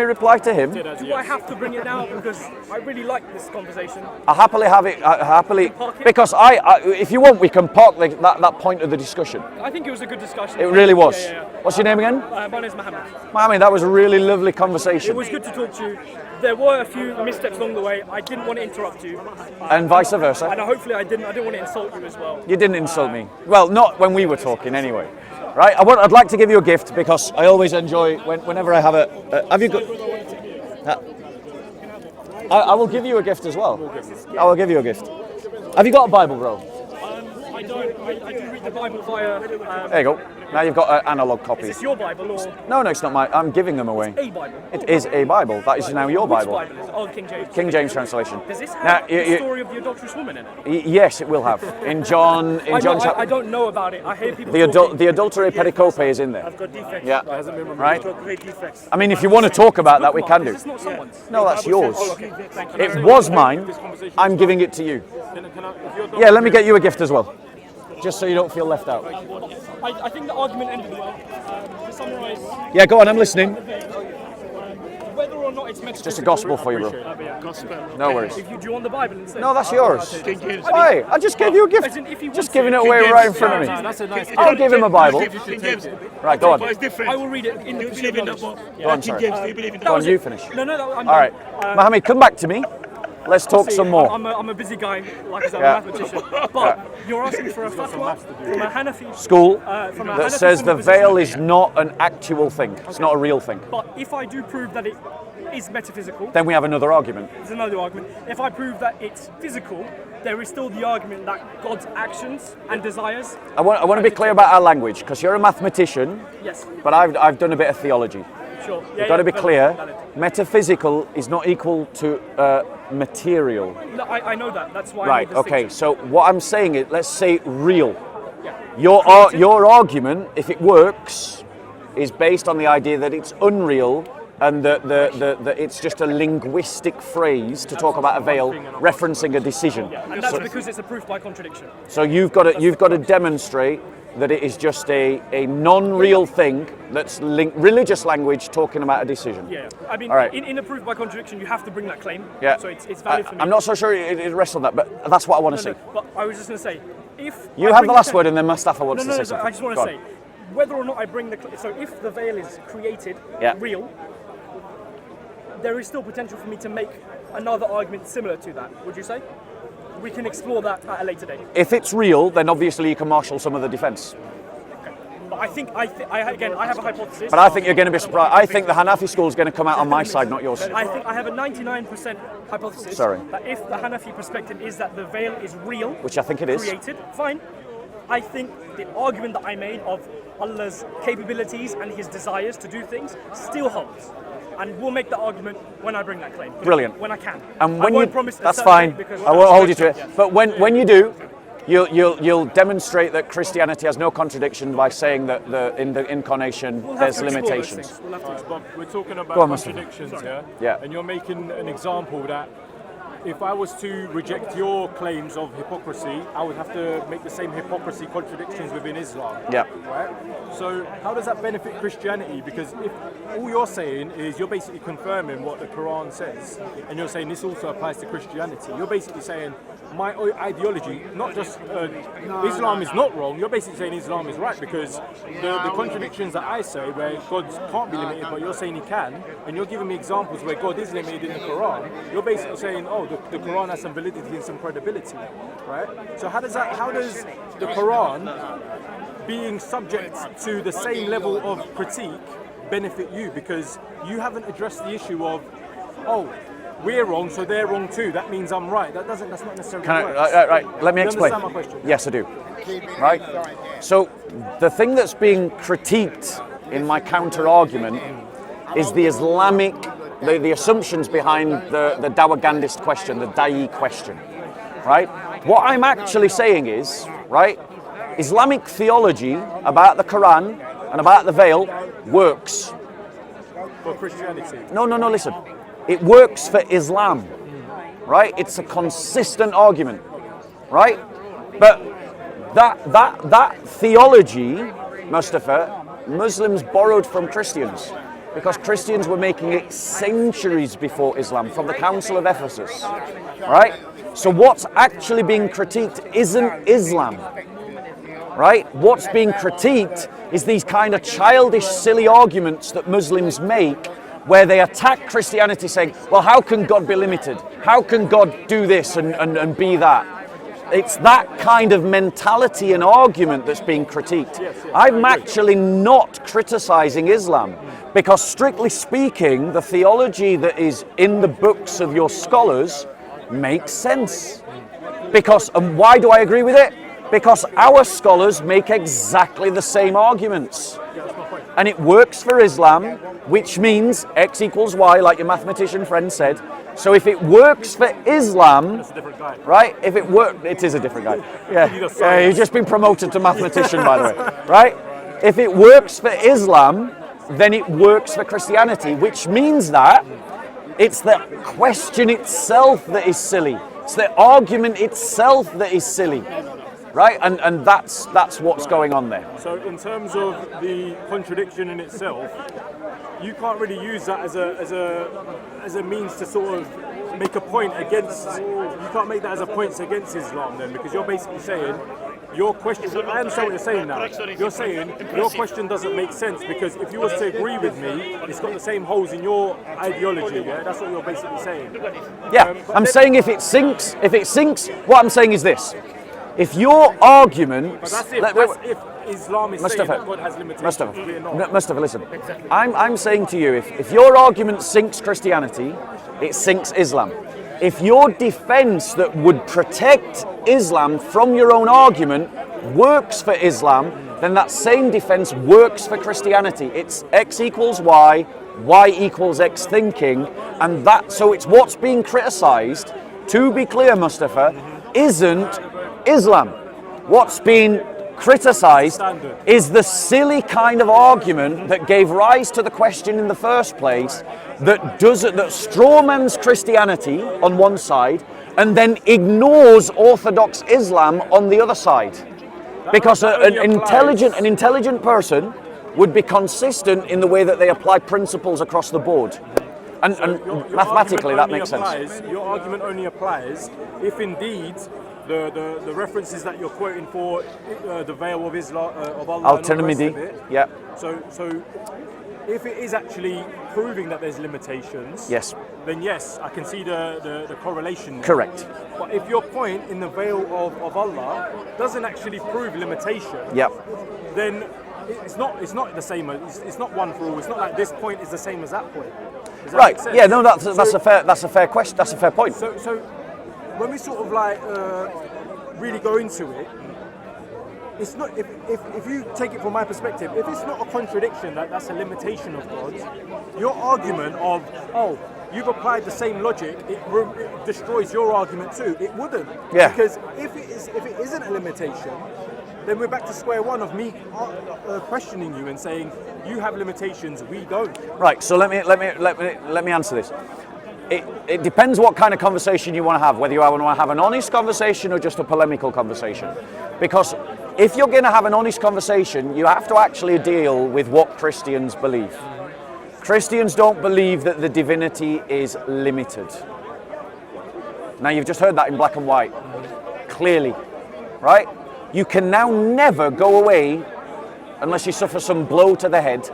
reply to him. Do I have to bring it now? Because I really like this conversation. I happily have it. Because if you want, we can park that point of the discussion. I think it was a good discussion. It really was. Yeah. What's your name again? My name's Mohammed. Mohammed, that was a really lovely It conversation. was good to talk to you. There were a few missteps along the way. I didn't want to interrupt you. And vice versa. And hopefully I didn't want to insult you as well. You didn't insult me. Well, not when we were talking anyway. Right? I'd like to give you a gift because I always enjoy whenever I have a. Have you got? I will give you a gift as well. I will give you a gift. Have you got a Bible, bro? I do read the Bible via. There you go. Now you've got an analog copy. Is this your Bible or? No, it's not mine. I'm giving them away. A Bible. It is a Bible. That is now your Which Bible. Bible is it? Oh, King James. King James translation. Does this have Now, the story of the adulterous woman in it? Yes, it will have. In John. In John chapter. I don't know about it. I hear people. The adultery pericope is in there. I've got defects. Yeah. Right. I've got great defects. I mean, if you want to talk about that, we can do. Is this not someone's? No, that's yours. Oh, okay. Thank you. It was mine. I'm giving it to you. Yeah, let me get you a gift as well. Just so you don't feel left out. I think the argument ended well. To summarise, Yeah, go on, I'm listening. whether or not it's metaphysical. Just a gospel for you, bro. No worries. If you do want the Bible instead. No, that's yours. King James. Hey, I just gave you a As gift. in, if you want Just to, giving it away right in front of me. That's a nice. I'll give him a Bible. King James. Right, go But it's on. different. I will read it in Do the you believe in that book? Go on, King sorry. James, do you believe in that Go on, book? you finish. No, I'm All right. Mohammed, come back to me. Let's talk See, some more. I'm a busy guy, like I said, Yeah. I'm a mathematician. But you're asking for a fatwa from a Hanafi School from a that Hanafi says school the of position. veil is not an actual thing. It's not a real thing. But if I do prove that it is metaphysical, Then we have another argument. there's another argument. If I prove that it's physical, there is still the argument that God's actions and desires. I want to be clear about our language, because you're a mathematician, Yes, but I've done a bit of theology. sure. You've got to be valid, clear. valid. Metaphysical is not equal to material. No, I know that. That's why. Right, I made the okay, distinction. so what I'm saying is, let's say real. Yeah. Your argument, if it works, is based on the idea that it's unreal and that it's just a linguistic phrase to talk about a veil referencing a decision. And that's because it's a proof by contradiction. So you've got to demonstrate that it is just a non-real thing that's religious language talking about a decision. Yeah. I mean, All right. in a proof by contradiction, you have to bring that claim. Yeah. So it's valid for me. I'm not so sure it rests on that, but that's what I want to No, say. but I was just going to say, if You I have bring the last claim- word, and then Mustafa wants No, to say no, something. I just want Go to on. say, whether or not I bring the so if the veil is created, Yeah. real, there is still potential for me to make another argument similar to that. Would you say? We can explore that at a later date. If it's real, then obviously you can marshal some of the defence. But I think I have a hypothesis. But I think you're going to be surprised. I think the Hanafi school is going to come out on my side, not yours. I think I have a 99% hypothesis Sorry. that if the Hanafi perspective is that the veil is real, Which I think it is. created, fine. I think the argument that I made of Allah's capabilities and His desires to do things still holds. And we'll make the argument when I bring that claim. Brilliant. When I can. And I when won't you, promise a that's certain fine. date because I won't hold you to it. Yeah. But when you do, you'll demonstrate that Christianity has no contradiction by saying that in the incarnation We'll have there's to explore those limitations. things. We'll have to But we're talking about Go on, Mustafa. contradictions here. Yeah. And you're making an example that if I was to reject your claims of hypocrisy, I would have to make the same hypocrisy contradictions within Islam. Yeah. Right? So how does that benefit Christianity? Because if all you're saying is you're basically confirming what the Quran says, and you're saying this also applies to Christianity, you're basically saying my ideology, not just Islam is not wrong, you're basically saying Islam is right, because the contradictions that I say where God can't be limited but you're saying he can, and you're giving me examples where God is limited in the Quran, you're basically saying, oh, the Quran has some validity and some credibility, right? So how does the Quran being subject to the same level of critique benefit you? Because you haven't addressed the issue of, oh, we're wrong, so they're wrong too. That means I'm right. That's not necessarily Can I, right. right, let me You explain. understand my question? Yes, I do. Right? So the thing that's being critiqued in my counter argument is the Islamic, the assumptions behind the Dawagandist question, the Da'i question. Right? What I'm actually saying is, right, Islamic theology about the Quran and about the veil works. For Christianity. No, listen. It works for Islam, right? It's a consistent argument, right? But that theology, Mustafa, Muslims borrowed from Christians, because Christians were making it centuries before Islam, from the Council of Ephesus, right? So what's actually being critiqued isn't Islam, right? What's being critiqued is these kind of childish, silly arguments that Muslims make, where they attack Christianity saying, well, how can God be limited? How can God do this and be that? It's that kind of mentality and argument that's being critiqued. I'm actually not criticizing Islam, because strictly speaking, the theology that is in the books of your scholars makes sense. Because, and why do I agree with it? Because our scholars make exactly the same arguments. And it works for Islam, which means X equals Y, like your mathematician friend said. So if it works for Islam, That's a different guy. right? If it works, it is a different guy. Yeah, he's just been promoted to mathematician, by the way, right? If it works for Islam, then it works for Christianity, which means that it's the question itself that is silly. It's the argument itself that is silly, right? And that's what's going on there. So in terms of the contradiction in itself, you can't really use that as a means to sort of make a point against. You can't make that as a point against Islam then, because you're basically saying your question. I understand what you're saying now. You're saying your question doesn't make sense because if you was to agree with me, it's got the same holes in your ideology. Yeah, that's what you're basically saying. Yeah, I'm saying if it sinks, what I'm saying is this. If your argument... But that's if Islam is saying that God has limitations. Mustafa, listen. I'm saying to you, if your argument sinks Christianity, it sinks Islam. If your defense that would protect Islam from your own argument works for Islam, then that same defense works for Christianity. It's X equals Y, Y equals X thinking, and so it's what's being criticized, to be clear, Mustafa, isn't Islam. What's being criticized is the silly kind of argument that gave rise to the question in the first place, that strawmans Christianity on one side and then ignores Orthodox Islam on the other side. Because an intelligent person would be consistent in the way that they apply principles across the board. And mathematically that makes sense. Your argument only applies if indeed the references that you're quoting for the veil of Islam, of Allah, Al-Tirmidhi, yeah. So if it is actually proving that there's limitations, yes, then yes, I can see the correlation there. Correct. But if your point in the veil of Allah doesn't actually prove limitation, yep, then it's not the same. It's not one for all. It's not like this point is the same as that point. Does that right. make sense? Yeah. No, that's a fair question. That's a fair point. So when we sort of like really go into it, it's not if you take it from my perspective, if it's not a contradiction, that's a limitation of God, your argument of you've applied the same logic, it destroys your argument too. It wouldn't. Yeah. Because if it isn't a limitation, then we're back to square one of me questioning you and saying you have limitations, we don't. Right. So let me answer this. It depends what kind of conversation you want to have, whether you want to have an honest conversation or just a polemical conversation. Because if you're going to have an honest conversation, you have to actually deal with what Christians believe. Christians don't believe that the divinity is limited. Now you've just heard that in black and white, clearly, right? You can now never go away, unless you suffer some blow to the head,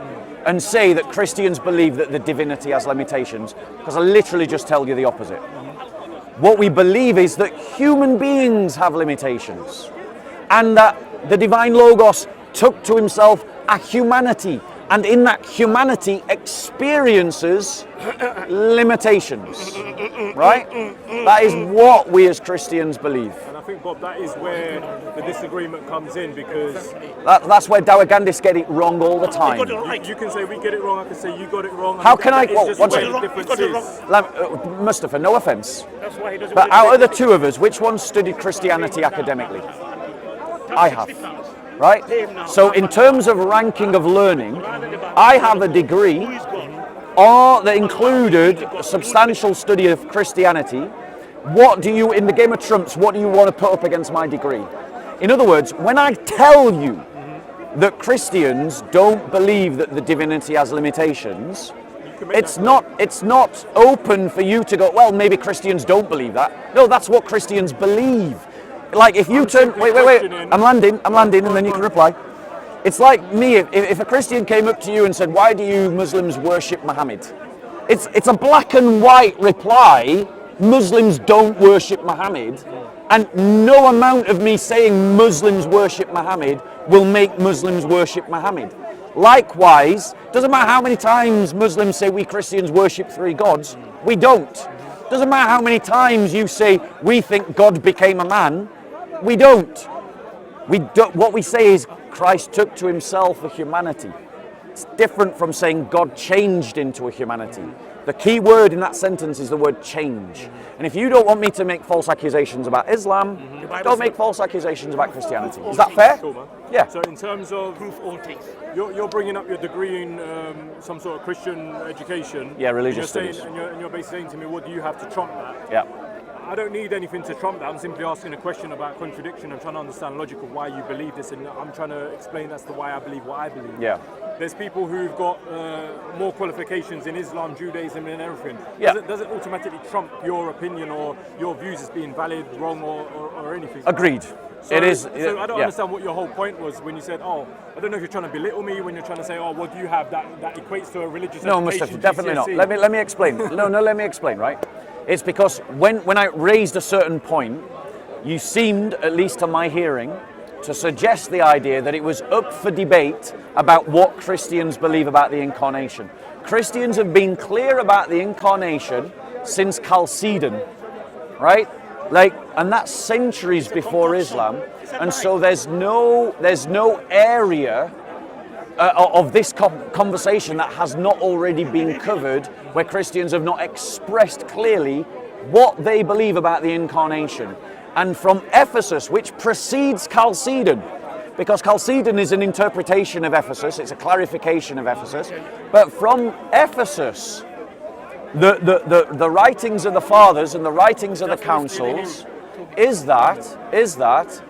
and say that Christians believe that the divinity has limitations, because I literally just tell you the opposite. What we believe is that human beings have limitations, and that the divine Logos took to himself a humanity, and in that humanity experiences limitations, right? That is what we as Christians believe. And I think, Bob, that is where the disagreement comes in, because that's where Dawagandis get it wrong all the time. You can say we get it wrong, I can say you got it wrong. How can I? Mustafa, no offence, but out of the two of us, which one studied Christianity academically? I have, right? So in terms of ranking of learning, I have a degree that included a substantial study of Christianity. What do you, in the game of trumps, what do you want to put up against my degree? In other words, when I tell you that Christians don't believe that the divinity has limitations, it's not open for you to go, well, maybe Christians don't believe that. No, that's what Christians believe. Like if you turn, wait, I'm landing, and then you can reply. It's like me, if a Christian came up to you and said, why do you Muslims worship Muhammad? It's a black and white reply. Muslims don't worship Muhammad, and no amount of me saying Muslims worship Muhammad will make Muslims worship Muhammad. Likewise, doesn't matter how many times Muslims say we Christians worship three gods, we don't. Doesn't matter how many times you say we think God became a man, we don't. What we say is Christ took to himself a humanity. It's different from saying God changed into a humanity. The key word in that sentence is the word change. And if you don't want me to make false accusations about Islam, don't make false accusations about Christianity. Is that fair? Cool, man. Yeah. So in terms of Proof all things. you're bringing up your degree in some sort of Christian education. Yeah, religious and you're studies. saying, and you're basically saying to me, what do you have to trump that? Yeah. I don't need anything to trump that. I'm simply asking a question about contradiction. I'm trying to understand logical why you believe this, and I'm trying to explain as to why I believe what I believe. Yeah. There's people who've got more qualifications in Islam, Judaism, and everything. Yeah. Does it automatically trump your opinion or your views as being valid, wrong, or anything? Agreed. So, It is. So I don't understand what your whole point was when you said, "Oh, I don't know if you're trying to belittle me." When you're trying to say, "Oh, what do you have that equates to a religious No, education?" Mustafa, definitely not. GCSE? Let me explain. No, let me explain. Right? It's because when I raised a certain point, you seemed, at least to my hearing, to suggest the idea that it was up for debate about what Christians believe about the incarnation. Christians have been clear about the incarnation since Chalcedon, right? And that's centuries before Islam, and so there's no area of this conversation that has not already been covered, where Christians have not expressed clearly what they believe about the incarnation. And from Ephesus, which precedes Chalcedon, because Chalcedon is an interpretation of Ephesus, it's a clarification of Ephesus, but from Ephesus, the writings of the fathers and the writings of the councils is that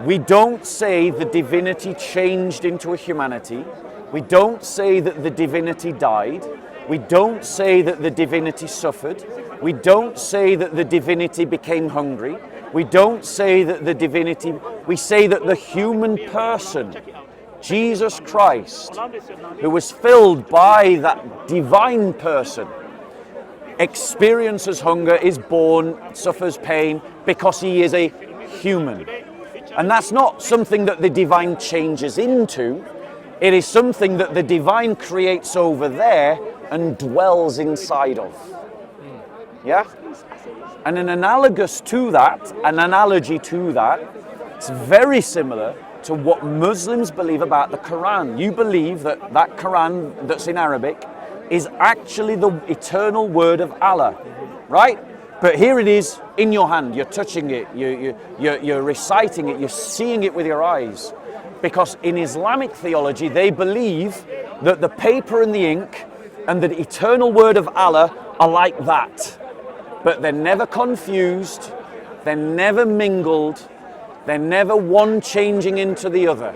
we don't say the divinity changed into a humanity. We don't say that the divinity died. We don't say that the divinity suffered. We don't say that the divinity became hungry. We don't say that the divinity, we say that the human person, Jesus Christ, who was filled by that divine person, experiences hunger, is born, suffers pain, because he is a human. And that's not something that the divine changes into. It is something that the divine creates over there and dwells inside of. Yeah? And an analogy to that, it's very similar to what Muslims believe about the Quran. You believe that Quran that's in Arabic is actually the eternal word of Allah, right? But here it is in your hand. You're touching it. You're reciting it. You're seeing it with your eyes. Because in Islamic theology, they believe that the paper and the ink and the eternal word of Allah are like that. But they're never confused. They're never mingled. They're never one changing into the other.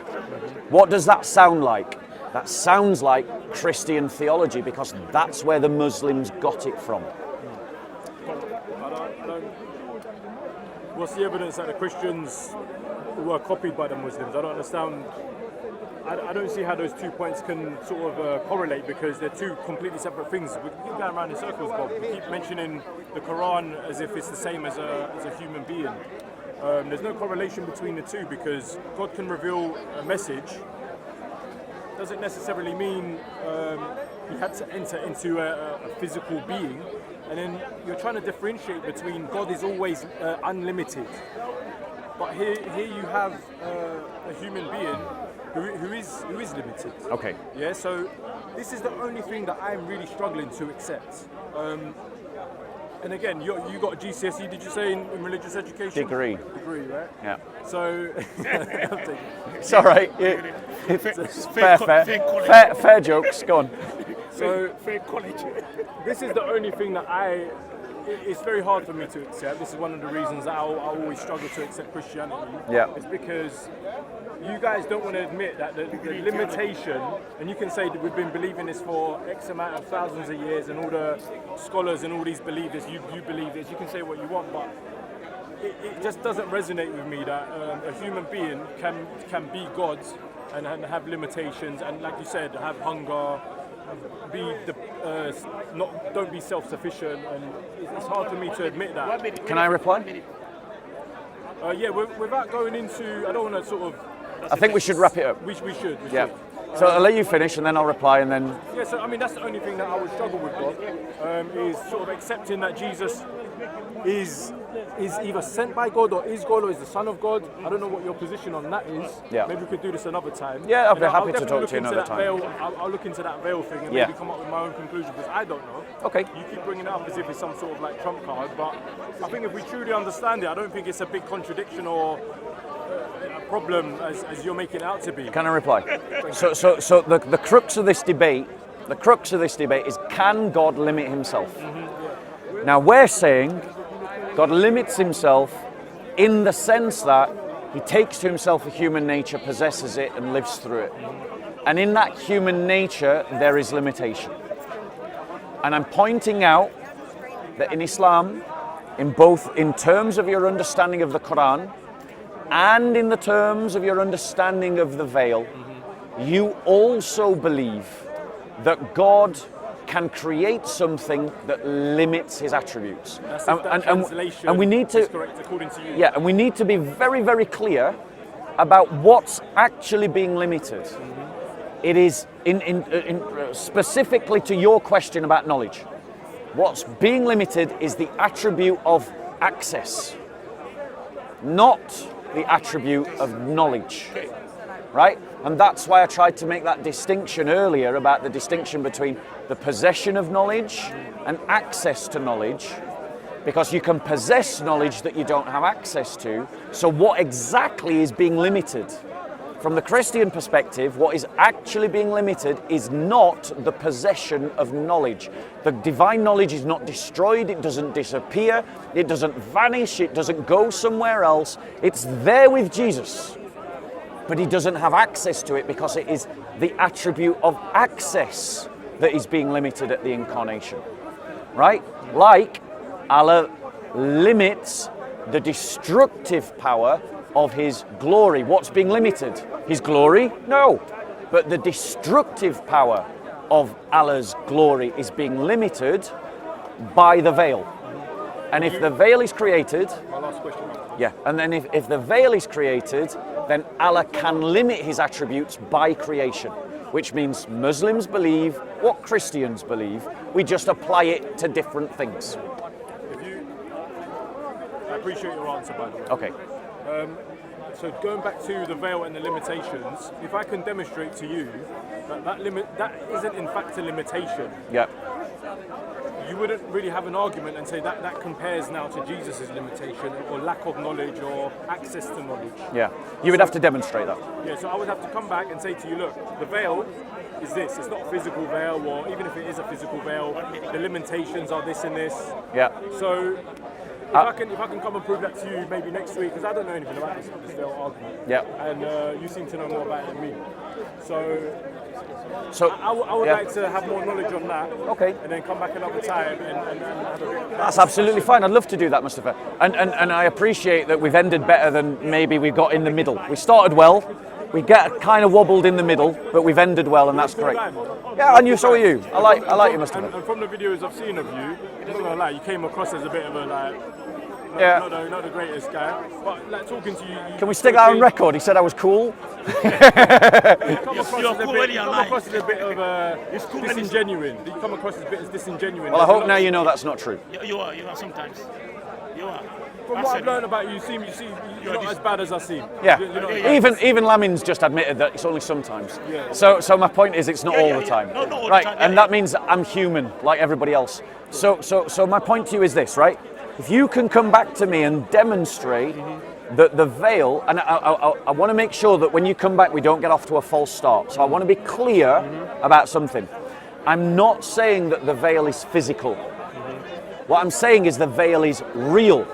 What does that sound like? That sounds like Christian theology, because that's where the Muslims got it from. What's the evidence that the Christians were copied by the Muslims? I don't understand. I don't see how those 2 points can sort of correlate, because they're two completely separate things. We keep going around in circles, Bob. We keep mentioning the Quran as if it's the same as a human being. There's no correlation between the two, because God can reveal a message. Doesn't necessarily mean he had to enter into a physical being. And then you're trying to differentiate between God is always unlimited, but here you have a human being who is limited. Okay. Yeah. So this is the only thing that I'm really struggling to accept. And again, you got a GCSE, did you say, in religious education? Degree, right? Yeah. So It's all right. It's fair jokes. Go on. So this is the only thing that it's very hard for me to accept. This is one of the reasons that I'll always struggle to accept Christianity. Yeah. It's because you guys don't want to admit that the limitation, and you can say that we've been believing this for X amount of thousands of years, and all the scholars and all these believe this, you believe this, you can say what you want, but it just doesn't resonate with me that a human being can be God and have limitations, and like you said, have hunger, don't be self-sufficient, and it's hard for me to admit that. Can I reply? Yeah, without going into, I don't want to sort of. I think we should wrap it up. We should. Yeah. So I'll let you finish, and then I'll reply, and then. Yeah. So I mean, that's the only thing that I would struggle with, Bob, is sort of accepting that Jesus is either sent by God or is God or is the Son of God. I don't know what your position on that is. Yeah. Maybe we could do this another time. Yeah, I'd be And happy to definitely talk to you look another into that time. veil. I'll look into that veil thing and Yeah. maybe come up with my own conclusion because I don't know. Okay. You keep bringing it up as if it's some sort of like trump card, but I think if we truly understand it, I don't think it's a big contradiction or a problem as you're making it out to be. Can I reply? So the crux of this debate, is, can God limit himself? Now we're saying God limits himself in the sense that he takes to himself a human nature, possesses it, and lives through it. And in that human nature, there is limitation. And I'm pointing out that in Islam, in terms of your understanding of the Quran, and in the terms of your understanding of the veil, you also believe that God can create something that limits his attributes. That's if that translation and we need to, is correct according to you. yeah, and we need to be very, very clear about what's actually being limited. It is specifically to your question about knowledge. What's being limited is the attribute of access, not the attribute of knowledge, right? And that's why I tried to make that distinction earlier about the distinction between the possession of knowledge and access to knowledge, because you can possess knowledge that you don't have access to. So what exactly is being limited? From the Christian perspective, what is actually being limited is not the possession of knowledge. The divine knowledge is not destroyed, it doesn't disappear, it doesn't vanish, it doesn't go somewhere else. It's there with Jesus, but he doesn't have access to it because it is the attribute of access that is being limited at the incarnation, right? Like Allah limits the destructive power of his glory. What's being limited? His glory? No. But the destructive power of Allah's glory is being limited by the veil. And if the veil is created, My last question. yeah, and then if the veil is created, then Allah can limit his attributes by creation, which means Muslims believe what Christians believe. We just apply it to different things. I appreciate your answer, by the way. Okay. So going back to the veil and the limitations, if I can demonstrate to you that isn't in fact a limitation, Yeah. you wouldn't really have an argument and say that compares now to Jesus' limitation or lack of knowledge or access to knowledge. Yeah. You would have to demonstrate that. Yeah, so I would have to come back and say to you, look, the veil is this. It's not a physical veil, or even if it is a physical veil, the limitations are this and this. Yeah. So if I can come and prove that to you maybe next week, because I don't know anything about this veil argument. Yeah. And you seem to know more about it than me. So I would yeah. like to have more knowledge on that. Okay. And then come back another time and have a bit. That's absolutely fine. I'd love to do that, Mustafa. And I appreciate that we've ended better than maybe we got in the middle. We started well. We get kind of wobbled in the middle, but we've ended well, and that's great. Yeah, and so are you. I like you, Mustafa. And from the videos I've seen of you, I'm not gonna lie, you came across as a bit of a not the greatest guy, but like talking to you. Can we stick that on record? He said I was cool. You come across as a bit of disingenuine. You come across as a bit disingenuine. Well, I hope now you know that's not true. You are sometimes. You are. From what I've learned about you, you're not as bad as I seem. Yeah. You're not Even Lamin's just admitted that it's only sometimes. Yeah. So my point is, it's not all the time. No, not all the right, time. and that means I'm human like everybody else. So my point to you is this, right? If you can come back to me and demonstrate that the veil, and I want to make sure that when you come back, we don't get off to a false start. So I want to be clear about something. I'm not saying that the veil is physical. What I'm saying is the veil is real.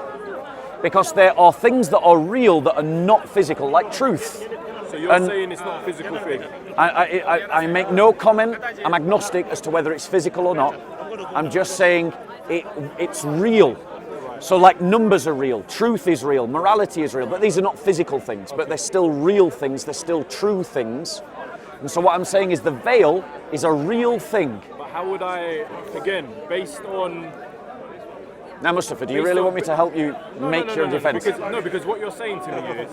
Because there are things that are real that are not physical, like truth. So you're saying it's not a physical thing? I make no comment. I'm agnostic as to whether it's physical or not. I'm just saying it's real. So like numbers are real, truth is real, morality is real, but these are not physical things, but they're still real things, they're still true things. And so what I'm saying is the veil is a real thing. But how would I, again, based on... Now Mustafa, do you really want me to help you make your defence? Because what you're saying to me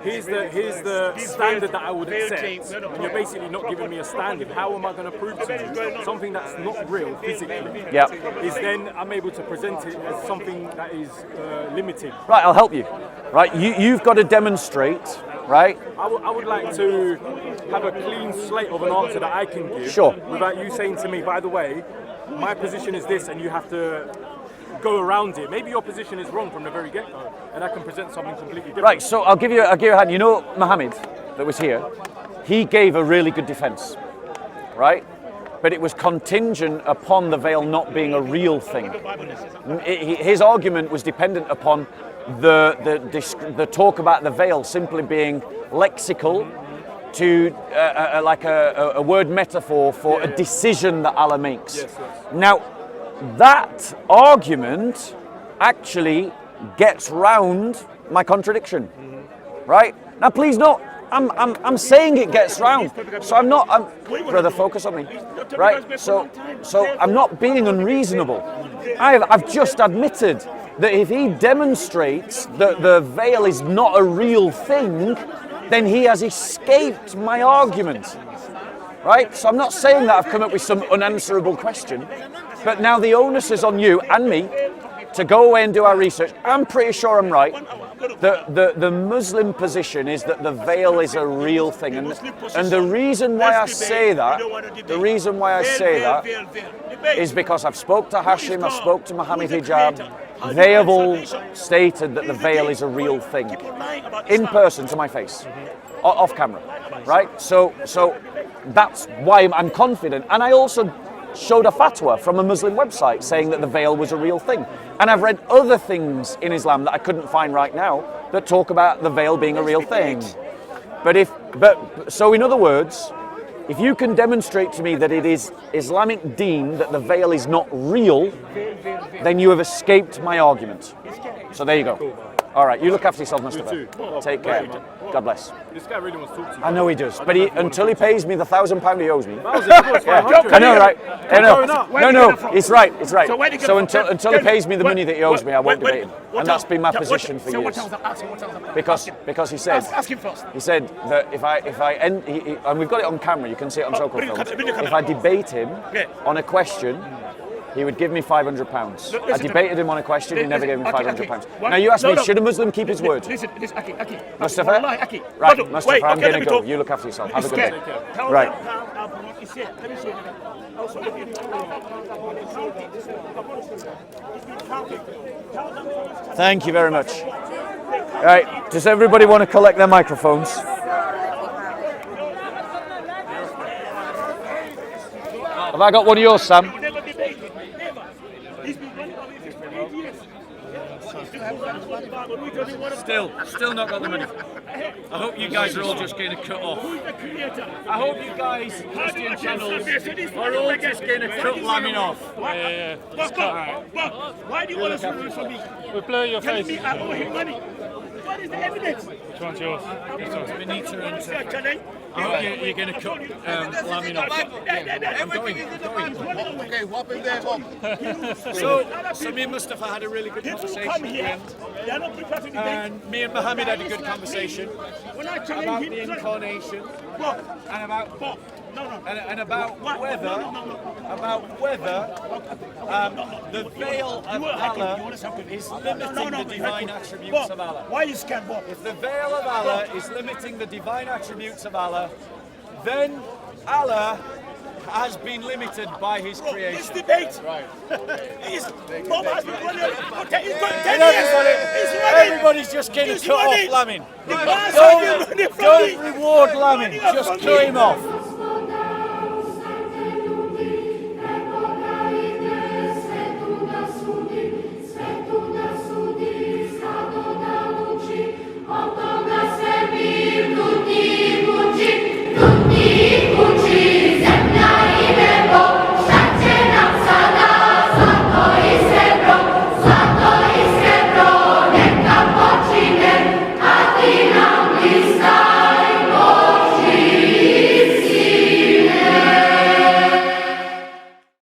here's the standard that I would accept, and you're basically not giving me a standard. How am I going to prove to you something that's not real physically? Yeah. Is then I'm able to present it as something that is limited. Right, I'll help you. Right, you've got to demonstrate, right? I would like to have a clean slate of an answer that I can give. Sure. Without you saying to me, by the way, my position is this, and you have to go around it. Maybe your position is wrong from the very get-go, and I can present something completely different. Right, so I'll give you a hand. You know Muhammad that was here? He gave a really good defense, right? But it was contingent upon the veil not being a real thing. His argument was dependent upon the talk about the veil simply being lexical to like a word metaphor for a decision that Allah makes. Yes. Now, that argument actually gets round my contradiction, right? Now, please note, I'm saying it gets round, so brother, focus on me, right? So I'm not being unreasonable. I've just admitted that if he demonstrates that the veil is not a real thing, then he has escaped my argument, right? So I'm not saying that I've come up with some unanswerable question, but now the onus is on you and me to go away and do our research. I'm pretty sure I'm right. The Muslim position is that the veil is a real thing, and the reason why I say that, is because I've spoke to Hashim, I've spoke to Muhammad Hijab. They have all stated that the veil is a real thing, in person to my face, off camera, right? So that's why I'm confident, and I also showed a fatwa from a Muslim website saying that the veil was a real thing. And I've read other things in Islam that I couldn't find right now that talk about the veil being a real thing. So in other words, if you can demonstrate to me that it is Islamic deen that the veil is not real, then you have escaped my argument. So there you go. All right, you look after yourself, Mustafa. Take care. God bless. This guy really wants to talk to you. I know he does, but until he pays me the £1,000 he owes me. Yeah. I know, right? I know. No, it's right. So until he pays me the money that he owes me, I won't debate him. And that's been my position for years. Because he said, he said that if I end, and we've got it on camera, you can see it on Sokol Films. If I debate him on a question, he would give me £500. I debated him on a question, he never gave me £500. Now you ask me, should a Muslim keep his word? Mustafa? Right, Mustafa, I'm going to go. You look after yourself. Have a good day. Right. Thank you very much. Right, does everybody want to collect their microphones? Have I got one of yours, Sam? Still not got the money. I hope you guys are all just going to cut off. I hope you guys, Christian channels, are all just going to cut Lamin off. Yeah. Why do you want to from me? We'll blur your face. Me, I owe him money. What is the evidence? Which one's yours? Benita and I hope you're going to cut Lamin off. I'm going. Okay, what happened there, Bob? So me and Mustafa had a really good conversation. And me and Muhammad had a good conversation about the incarnation and about whether the veil of Allah is limiting the divine attributes of Allah. Why you scared, Bob? If the veil of Allah is limiting the divine attributes of Allah, then Allah has been limited by his creation. This debate. Right. Bob has been running. Okay, he's got 10 years. He's running. Everybody's just going to cut off Lamin. Don't Don't reward Lamin. Just cut him off.